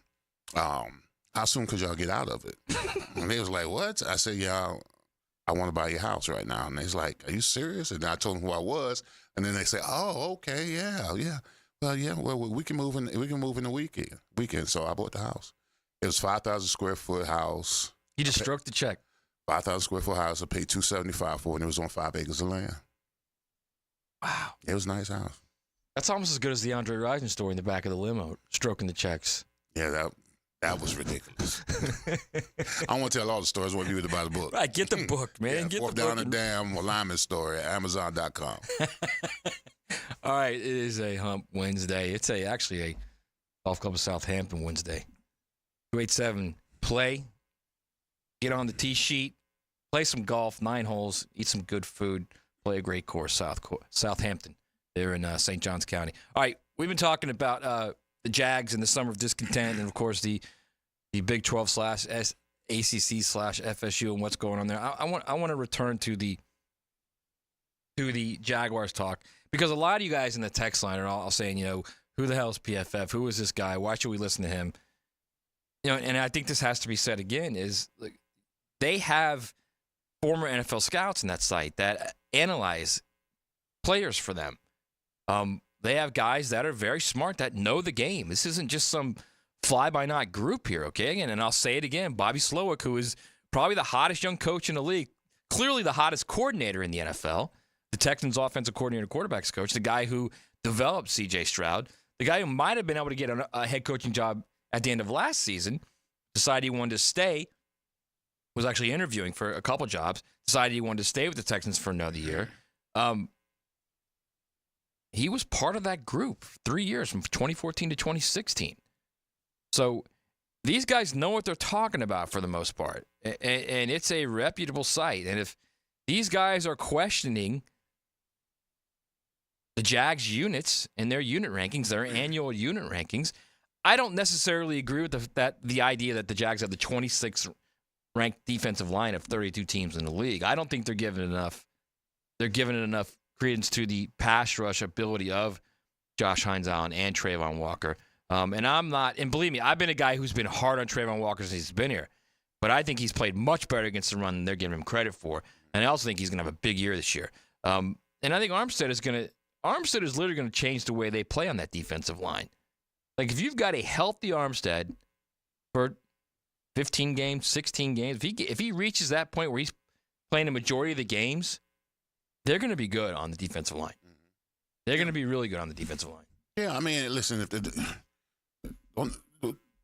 how soon could y'all get out of it?" And they was like, "What?" I said, "Yeah, I want to buy your house right now." And they was like, "Are you serious?" And I told them who I was, and then they said, "Oh, okay, yeah." Well, we can move in the weekend. So I bought the house. It was 5,000 square foot house. You just stroked the check. 5,000 square foot house. I paid $275 for it, and it was on 5 acres of land. Wow. It was a nice house. That's almost as good as the Andre Rison story in the back of the limo, stroking the checks. Yeah, that was ridiculous. I don't want to tell all the stories. I want you to buy the book. Right, get the book, man. Yeah, Get Fourth the Down book. and Dam alignment story at Amazon.com. All right, it is a Hump Wednesday. It's actually a Golf Club of Southampton Wednesday. 287 play. Get on the tee sheet. Play some golf, 9 holes. Eat some good food. Play a great course, Southampton. They're in St. Johns County. All right, we've been talking about the Jags and the summer of discontent, and of course the Big 12 / ACC / FSU and what's going on there. I want to return to the Jaguars talk, because a lot of you guys in the text line are all saying, who the hell is PFF? Who is this guy? Why should we listen to him? And I think this has to be said again, is they have former NFL scouts in that site that analyze players for them. They have guys that are very smart, that know the game. This isn't just some fly-by-night group here, okay? And I'll say it again, Bobby Slowick, who is probably the hottest young coach in the league, clearly the hottest coordinator in the NFL, the Texans' offensive coordinator, quarterbacks coach, the guy who developed C.J. Stroud, the guy who might have been able to get a head coaching job at the end of last season, decided he wanted to stay, was actually interviewing for a couple jobs, decided he wanted to stay with the Texans for another year. He was part of that group for 3 years, from 2014 to 2016. So these guys know what they're talking about for the most part, and it's a reputable site. And if these guys are questioning the Jags units and their unit rankings, their annual unit rankings, I don't necessarily agree with the idea that the Jags have the 26th ranked defensive line of 32 teams in the league. I don't think they're giving it enough. They're giving it enough credence to the pass rush ability of Josh Hines-Allen and Trayvon Walker. And believe me, I've been a guy who's been hard on Trayvon Walker since he's been here, but I think he's played much better against the run than they're giving him credit for. And I also think he's going to have a big year this year. And I think Armstead is literally going to change the way they play on that defensive line. Like, if you've got a healthy Armstead for 15 games, 16 games, if he reaches that point where he's playing the majority of the games, they're going to be good on the defensive line. They're going to be really good on the defensive line. Yeah, I mean, listen, if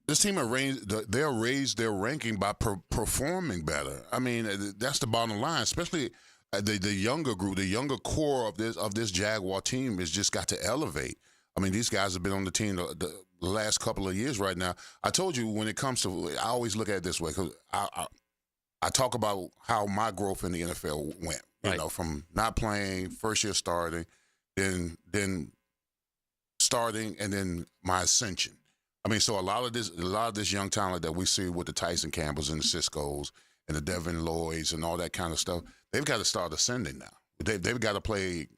this team they'll raise their ranking by performing better. I mean, that's the bottom line. Especially the younger group, the younger core of this Jaguar team has just got to elevate. I mean, these guys have been on the team the last couple of years right now. I told you, when it comes to, I always look at it this way, because I talk about how my growth in the NFL went. You know, from not playing, first year starting, then starting, and then my ascension. I mean, so a lot of this young talent that we see with the Tyson Campbells and the Ciscos and the Devin Lloyds and all that kind of stuff, they've got to start ascending now. They've got to play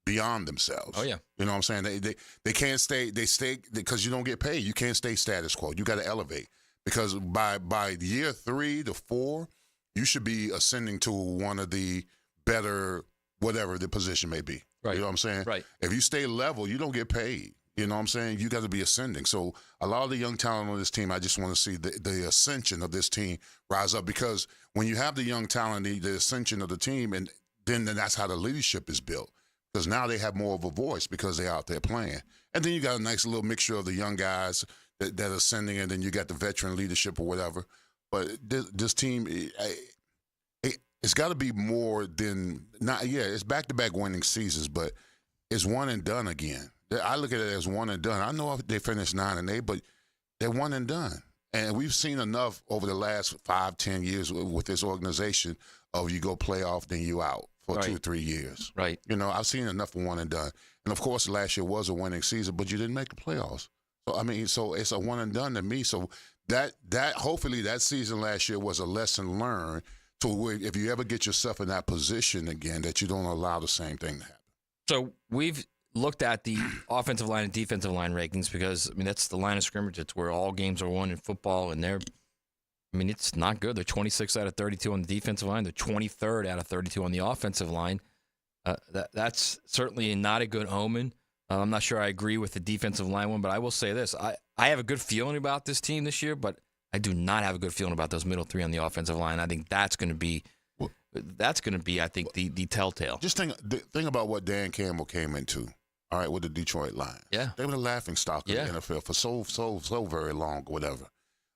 beyond themselves. Oh, yeah. You know what I'm saying? They can't stay. They stay because you don't get paid. You can't stay status quo. You got to elevate because by year 3 to 4, you should be ascending to one of the better whatever the position may be. Right. You know what I'm saying? Right. If you stay level, you don't get paid. You know what I'm saying? You got to be ascending. So a lot of the young talent on this team, I just want to see the ascension of this team rise up because when you have the young talent, the ascension of the team, and then that's how the leadership is built because now they have more of a voice because they're out there playing. And then you got a nice little mixture of the young guys that are ascending, and then you got the veteran leadership or whatever. But this team, it's got to be more than it's back-to-back winning seasons, but it's one and done again. I look at it as one and done. I know they finished 9-8, but they're one and done. And we've seen enough over the last 5-10 years with this organization of you go playoff, then you out for 2 or 3 years. Right. You know, I've seen enough of one and done. And, of course, last year was a winning season, but you didn't make the playoffs. So, I mean, so it's a one and done to me. So that hopefully that season last year was a lesson learned to where if you ever get yourself in that position again, that you don't allow the same thing to happen. So we've looked at the offensive line and defensive line rankings because, I mean, that's the line of scrimmage. It's where all games are won in football, and it's not good. They're 26 out of 32 on the defensive line. They're 23rd out of 32 on the offensive line. That's certainly not a good omen. I'm not sure I agree with the defensive line one, but I will say this. I have a good feeling about this team this year, but I do not have a good feeling about those middle three on the offensive line. I think that's going to be, I think, the telltale. Just think about what Dan Campbell came into. All right, with the Detroit Lions. Yeah. They were the laughing stock of the NFL for so very long, whatever.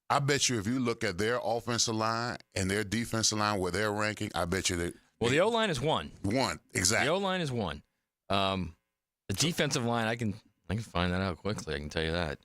I bet you if you look at their offensive line and their defensive line where they're ranking, I bet you that. Well, the O-line is 1. 1, exactly. The O-line is 1. The defensive line, I can find that out quickly. I can tell you that.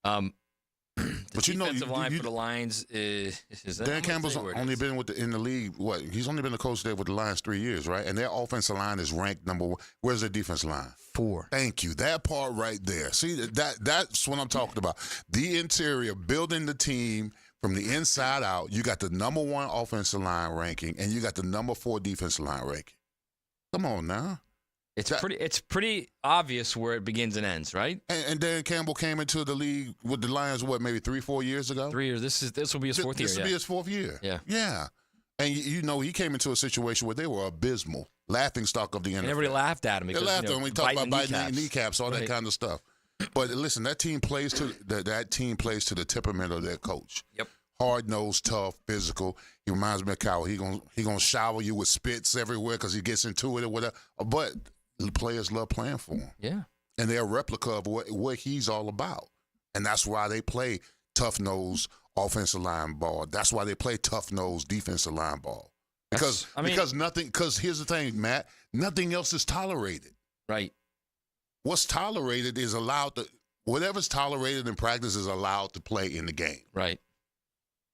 The defensive line for the Lions is Dan Campbell's only been in the league. What? He's only been a coach there with the Lions 3 years, right? And their offensive line is ranked number 1. Where's their defensive line? 4. Thank you. That part right there. See, that's what I'm talking about. The interior, building the team from the inside out. You got the number 1 offensive line ranking, and you got the number 4 defensive line ranking. Come on now. It's pretty obvious where it begins and ends, right? And Dan Campbell came into the league with the Lions, maybe 3-4 years ago? 3 years. This will be his 4th year. This will be his 4th year. Yeah. Yeah. And you know, he came into a situation where they were abysmal, laughingstock of the NFL. And everybody laughed at him. They laughed at him. We talked about biting kneecaps, all that kind of stuff. But listen, that team plays to the temperament of their coach. Yep. Hard-nosed, tough, physical. He reminds me of Cowart. He gonna shower you with spits everywhere because he gets into it or whatever. But the players love playing for him. Yeah. And they're a replica of what he's all about. And that's why they play tough-nosed offensive line ball. That's why they play tough-nosed defensive line ball. Because here's the thing, Matt, nothing else is tolerated. Right. What's tolerated is whatever's tolerated in practice is allowed to play in the game. Right.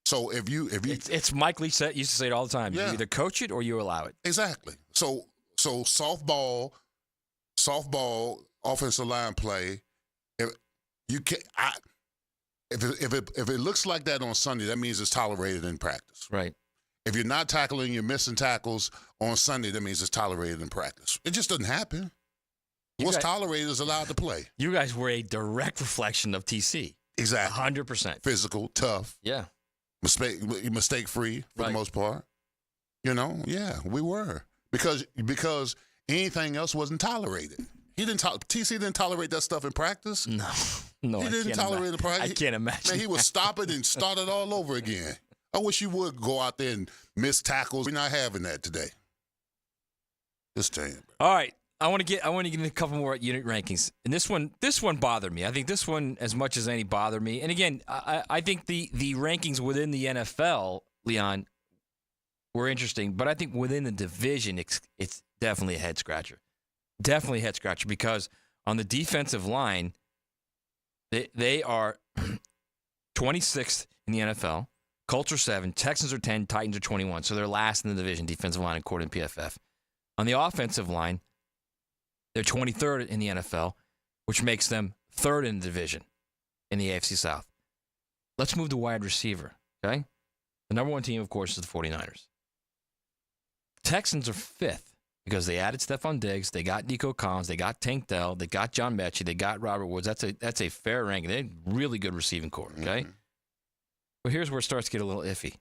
So if you it's Mike Leach used to say it all the time. Yeah. You either coach it or you allow it. Exactly. So softball offensive line play, if it looks like that on Sunday, that means it's tolerated in practice. Right. If you're not tackling, you're missing tackles on Sunday, that means it's tolerated in practice. It just doesn't happen. What's tolerated is allowed to play. You guys were a direct reflection of TC. Exactly. 100%. Physical, tough. Yeah. Mistake-free for the most part. You know, yeah, we were. Because anything else wasn't tolerated. TC didn't tolerate that stuff in practice. No, he didn't tolerate it in practice. I can't imagine. Man, he would stop it and start it all over again. I wish you would go out there and miss tackles. We're not having that today. Just saying. All right, I want to get a couple more unit rankings, and this one bothered me. I think this one, as much as any, bothered me. And again, I think the rankings within the NFL, Leon, were interesting, but I think within the division, it's definitely a head scratcher. Definitely a head scratcher because on the defensive line, they are 26th in the NFL. Colts are 7, Texans are 10, Titans are 21. So they're last in the division, defensive line, according to PFF. On the offensive line, they're 23rd in the NFL, which makes them 3rd in the division in the AFC South. Let's move to wide receiver, okay? The number 1 team, of course, is the 49ers. Texans are 5th because they added Stephon Diggs, they got Nico Collins, they got Tank Dell, they got John Mechie, they got Robert Woods. That's a fair ranking. They had really good receiving core, okay? Mm-hmm. But here's where it starts to get a little iffy.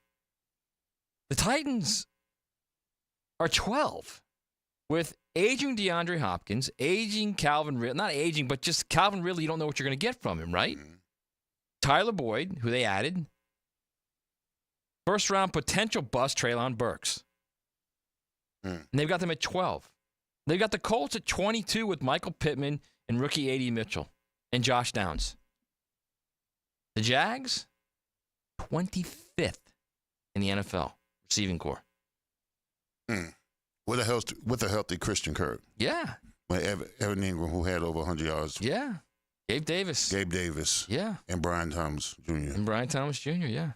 The Titans are 12 with aging DeAndre Hopkins, aging Calvin Ridley. Not aging, but just Calvin Ridley, you don't know what you're going to get from him, right? Mm-hmm. Tyler Boyd, who they added. First-round potential bust, Treylon Burks. And they've got them at 12. They've got the Colts at 22 with Michael Pittman and rookie A.D. Mitchell and Josh Downs. The Jags, 25th in the NFL receiving core. With a healthy Christian Kirk. Yeah. Evan Ingram, who had over 100 yards. Yeah. Gabe Davis. Yeah. And Brian Thomas Jr. Yeah.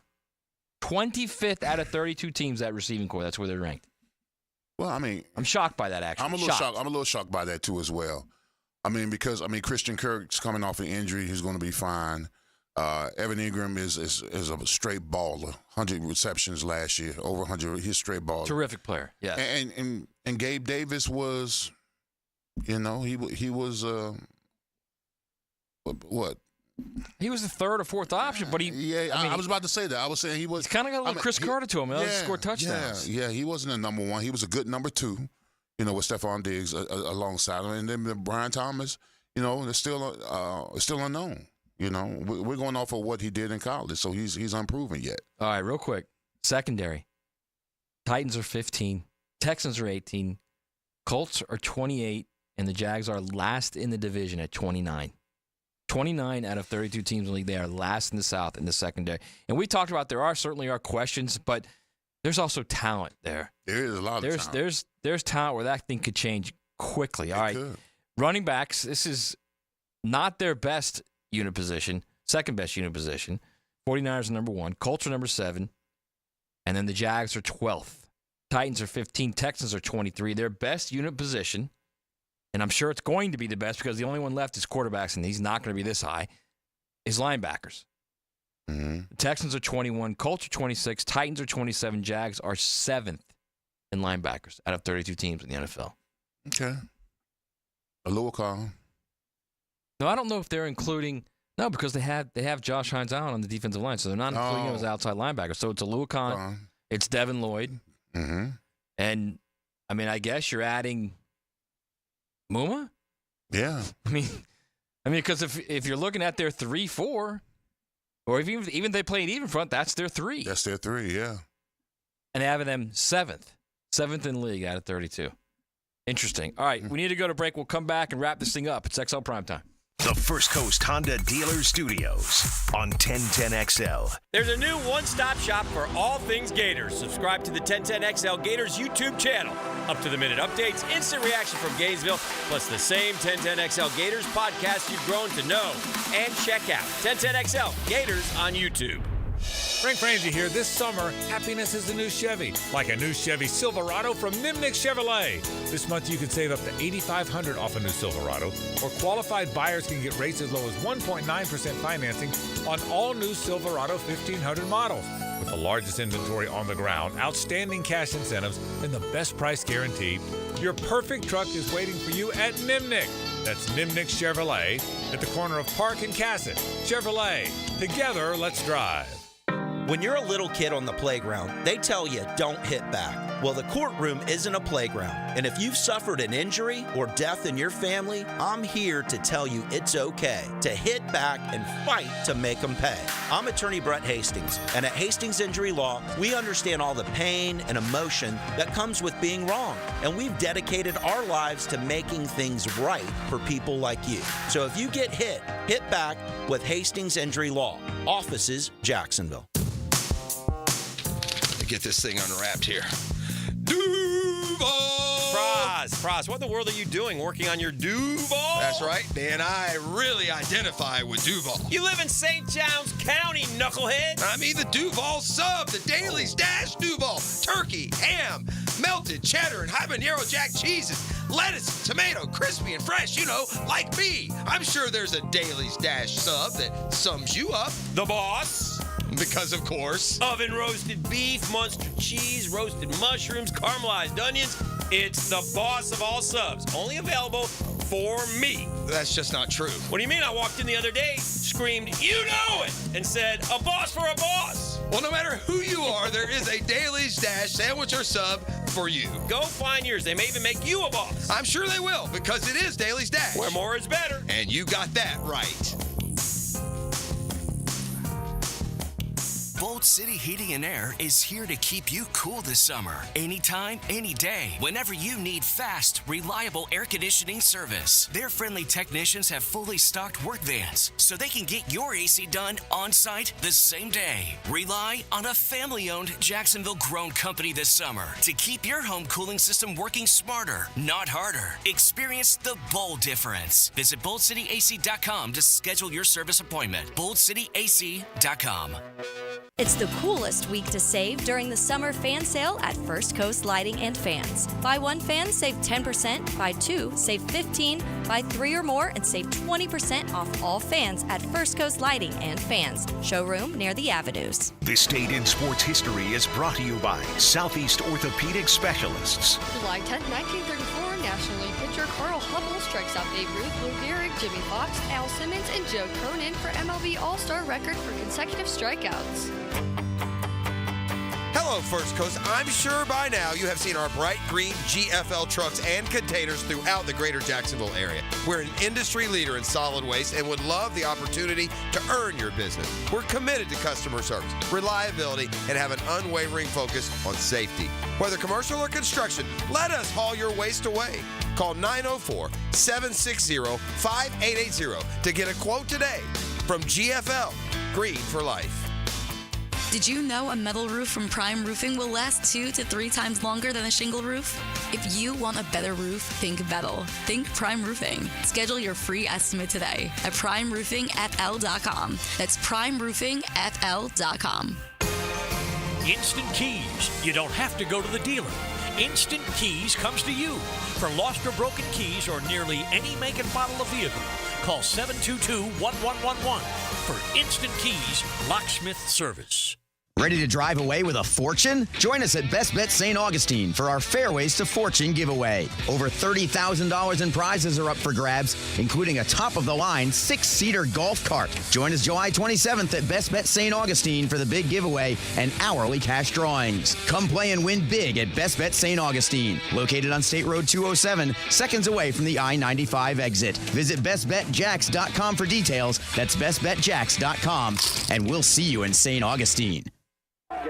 25th out of 32 teams that receiving core. That's where they're ranked. Well, I mean, I'm shocked by that, actually. I'm a little shocked by that, too, as well. I mean, because Christian Kirk's coming off an injury. He's going to be fine. Evan Ingram is a straight baller. 100 receptions last year, over 100. He's a straight baller. Terrific player, yeah. And Gabe Davis was, he was what? He was the third or fourth option, but I was about to say that. I was saying he was. He's kind of got a little Chris Carter to him. He scored touchdowns. Yeah, he wasn't a number one. He was a good number two, with Stephon Diggs alongside him. And then Brian Thomas, it's still unknown. We're going off of what he did in college, so he's unproven yet. All right, real quick. Secondary. Titans are 15. Texans are 18. Colts are 28. And the Jags are last in the division at 29. 29 out of 32 teams in the league. They are last in the South in the secondary. And we talked about there certainly are questions, but there's also talent there. There is a lot of talent. There's talent where that thing could change quickly. All right. Running backs, this is not their best unit position, second best unit position. 49ers are number 1. Colts are number 7. And then the Jags are 12th. Titans are 15. Texans are 23. Their best unit position, and I'm sure it's going to be the best because the only one left is quarterbacks, and he's not going to be this high, is linebackers. Mm-hmm. The Texans are 21. Colts are 26. Titans are 27. Jags are 7th in linebackers out of 32 teams in the NFL. Okay. A little calm. No, I don't know if they're including – no, because they have Josh Hines Allen on the defensive line, so they're not including him as outside linebacker. So it's a Lou Khan, it's Devin Lloyd, and, I guess you're adding Muma? Yeah. Because if you're looking at their 3-4, or if even they played even front, that's their 3. That's their 3, yeah. And having them 7th in the league out of 32. Interesting. All right, we need to go to break. We'll come back and wrap this thing up. It's XL Primetime. The First Coast Honda Dealer Studios on 1010XL. There's a new one-stop shop for all things Gators. Subscribe to the 1010XL Gators YouTube channel. Up-to-the-minute updates, instant reaction from Gainesville, plus the same 1010XL Gators podcast you've grown to know. And check out 1010XL Gators on YouTube. Frank Frangie here. This summer, happiness is the new Chevy. Like a new Chevy Silverado from Nimnick Chevrolet. This month, you can save up to $8,500 off a new Silverado, or qualified buyers can get rates as low as 1.9% financing on all new Silverado 1500 models. With the largest inventory on the ground, outstanding cash incentives, and the best price guarantee, your perfect truck is waiting for you at Nimnick. That's Nimnick Chevrolet at the corner of Park and Cassett. Chevrolet. Together, let's drive. When you're a little kid on the playground, they tell you don't hit back. Well, the courtroom isn't a playground. And if you've suffered an injury or death in your family, I'm here to tell you it's okay to hit back and fight to make them pay. I'm attorney Brett Hastings, and at Hastings Injury Law, we understand all the pain and emotion that comes with being wrong. And we've dedicated our lives to making things right for people like you. So if you get hit back with Hastings Injury Law. Offices, Jacksonville. Get this thing unwrapped here. Praz, what in the world are you doing working on your Duval? That's right, man. I really identify with Duval. You live in St. John's County, knucklehead. I mean the Duval sub, the Dailies Dash Duval. Turkey, ham, melted cheddar, and habanero jack cheeses. Lettuce, tomato, crispy and fresh, like me. I'm sure there's a Dailies Dash sub that sums you up. The boss. Because, of course, oven roasted beef, Munster cheese, roasted mushrooms, caramelized onions, It's the boss of all subs, only available for me. That's just not true. What do you mean? I walked in the other day, screamed, "You know it!" and said, "A boss for a boss." Well, no matter who you are, there is a Daily Dash sandwich or sub for you. Go find yours. They may even make you a boss. I'm sure they will, because it is Daily Dash. Where more is better. And you got that right. Bolt City Heating and Air is here to keep you cool this summer. Anytime, any day, whenever you need fast, reliable air conditioning service. Their friendly technicians have fully stocked work vans, so they can get your AC done on site the same day. Rely on a family-owned Jacksonville-grown company this summer to keep your home cooling system working smarter, not harder. Experience the Bolt difference. Visit BoltCityAC.com to schedule your service appointment. BoltCityAC.com. It's the coolest week to save during the summer fan sale at First Coast Lighting and Fans. Buy one fan, save 10%. Buy two, save 15%. Buy three or more and save 20% off all fans at First Coast Lighting and Fans. Showroom near the Avenues. This Date in Sports History is brought to you by Southeast Orthopedic Specialists. July 10, 1934, National League pitcher Carl Hubble strikes out Babe Ruth, Lou Gehrig, Jimmy Fox, Al Simmons, and Joe Cronin for MLB All-Star record for consecutive strikeouts. Hello, First Coast. I'm sure by now you have seen our bright green GFL trucks and containers throughout the greater Jacksonville area. We're an industry leader in solid waste and would love the opportunity to earn your business. We're committed to customer service, reliability, and have an unwavering focus on safety. Whether commercial or construction, let us haul your waste away. Call 904-760-5880 to get a quote today. From GFL, Green for Life. Did you know a metal roof from Prime Roofing will last 2 to 3 times longer than a shingle roof? If you want a better roof, think metal. Think Prime Roofing. Schedule your free estimate today at primeroofingfl.com. That's primeroofingfl.com. Instant Keys. You don't have to go to the dealer. Instant Keys comes to you. For lost or broken keys or nearly any make and model of vehicle, call 722-1111 for Instant Keys locksmith service. Ready to drive away with a fortune? Join us at Best Bet St. Augustine for our Fairways to Fortune giveaway. Over $30,000 in prizes are up for grabs, including a top-of-the-line 6-seater golf cart. Join us July 27th at Best Bet St. Augustine for the big giveaway and hourly cash drawings. Come play and win big at Best Bet St. Augustine, located on State Road 207, seconds away from the I-95 exit. Visit bestbetjax.com for details. That's bestbetjax.com, and we'll see you in St. Augustine.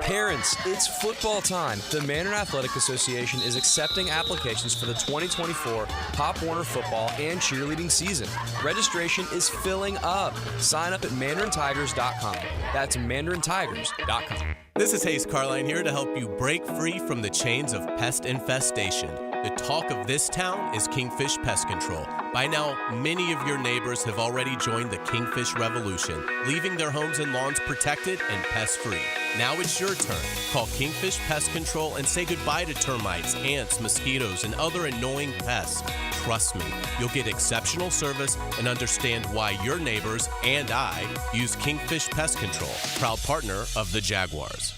Parents, it's football time. The Mandarin Athletic Association is accepting applications for the 2024 Pop Warner football and cheerleading season. Registration is filling up. Sign up at mandarintigers.com. That's mandarintigers.com. This is Hayes Carline here to help you break free from the chains of pest infestation. The talk of this town is Kingfish Pest Control. By now, many of your neighbors have already joined the Kingfish Revolution, leaving their homes and lawns protected and pest-free. Now it's your turn. Call Kingfish Pest Control and say goodbye to termites, ants, mosquitoes, and other annoying pests. Trust me, you'll get exceptional service and understand why your neighbors and I use Kingfish Pest Control, proud partner of the Jaguars.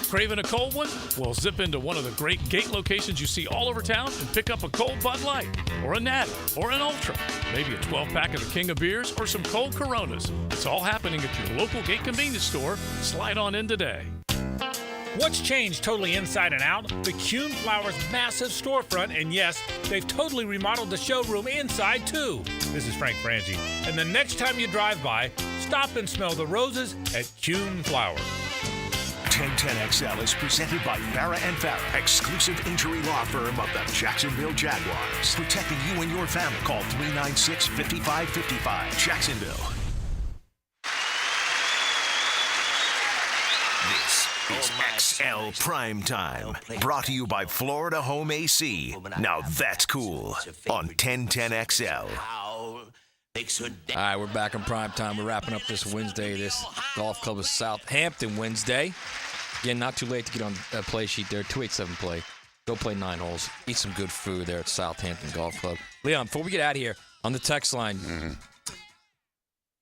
Craving a cold one? Well, zip into one of the great gate locations you see all over town and pick up a cold Bud Light, or a Natty, or an Ultra, maybe a 12-pack of the King of Beers, or some cold Coronas. It's all happening at your local gate convenience store. Slide on in today. What's changed totally inside and out? The Kuhn Flowers massive storefront, and yes, they've totally remodeled the showroom inside too. This is Frank Frangie, and the next time you drive by, stop and smell the roses at Kuhn Flowers. 1010XL is presented by Farrah & Farrah, exclusive injury law firm of the Jacksonville Jaguars. Protecting you and your family. Call 396-5555. Jacksonville. This is XL Primetime, brought to you by Florida Home AC. Now that's cool on 1010XL. All right, we're back on Primetime. We're wrapping up this Wednesday, this Golf Club of Southampton Wednesday. Again, not too late to get on a play sheet there, 287 play. Go play 9 holes. Eat some good food there at Southampton Golf Club. Leon, before we get out of here, on the text line,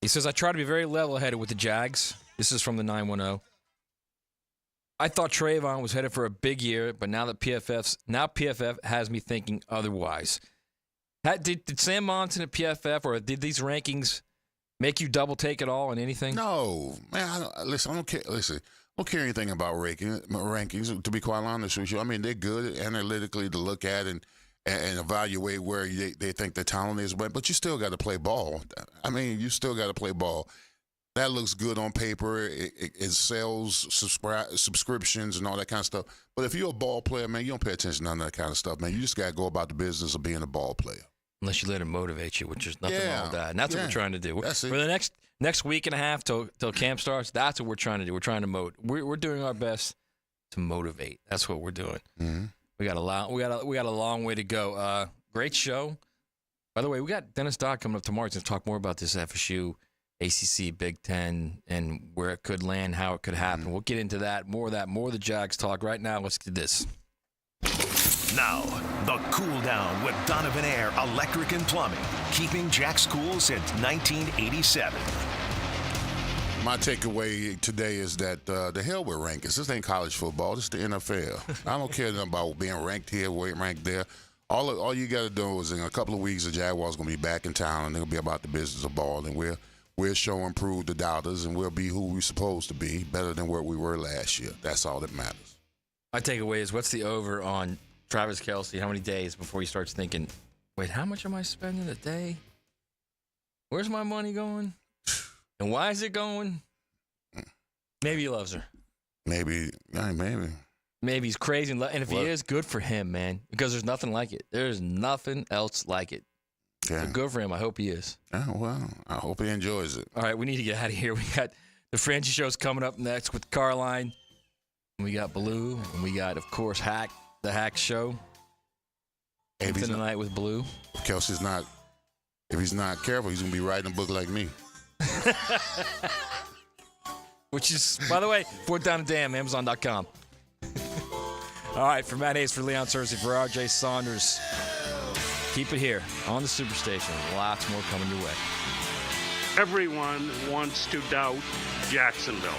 he says, I try to be very level-headed with the Jags. This is from the 910. I thought Trayvon was headed for a big year, but now that PFF has me thinking otherwise. Did Sam Monson at PFF or did these rankings make you double take at all on anything? No, man. I don't care. Listen, I don't care anything about rankings. To be quite honest with you, I mean they're good analytically to look at and evaluate where they think the talent is, but you still got to play ball. I mean, you still got to play ball. That looks good on paper. It sells subscriptions and all that kind of stuff. But if you're a ball player, man, you don't pay attention to none of that kind of stuff, man. You just got to go about the business of being a ball player. Unless you let it motivate you, which is nothing wrong with that. And that's what we're trying to do. That's it. For the next week and a half till camp starts, that's what we're trying to do. We're trying to we're doing our best to motivate. That's what we're doing. Mm-hmm. We got a long way to go. Great show. By the way, we got Dennis Dodd coming up tomorrow to talk more about this FSU, ACC, Big Ten, and where it could land, how it could happen. We'll get into that, more of the Jags talk. Right now, let's do this. Now, the cool down with Donovan Air Electric and Plumbing, keeping Jack's cool since 1987. My takeaway today is that the hell with rankings. This ain't college football. This is the NFL. I don't care nothing about being ranked here, ranked there. All you got to do is in a couple of weeks, the Jaguars going to be back in town, and it'll be about the business of ball, and we'll show and prove the doubters, and we'll be who we're supposed to be, better than where we were last year. That's all that matters. My takeaway is, what's the over on Travis Kelce? How many days before he starts thinking, wait, how much am I spending a day? Where's my money going? And why is it going? Maybe he loves her. Maybe. Maybe he's crazy. And if he is, good for him, man. Because there's nothing like it. There's nothing else like it. Yeah. So good for him. I hope he is. Oh, well, I hope he enjoys it. All right, we need to get out of here. We got the Franchi Show's coming up next with Carline. We got Blue. And we got, of course, the Hack Show. Tonight with Blue. If Kelsey's not, if he's not careful, he's going to be writing a book like me. Which is, by the way, Fourth Down and Damn, Amazon.com. All right, for Matt Hayes, for Leon Searcy, for RJ Saunders, keep it here on the Superstation. Lots more coming your way. Everyone wants to doubt Jacksonville.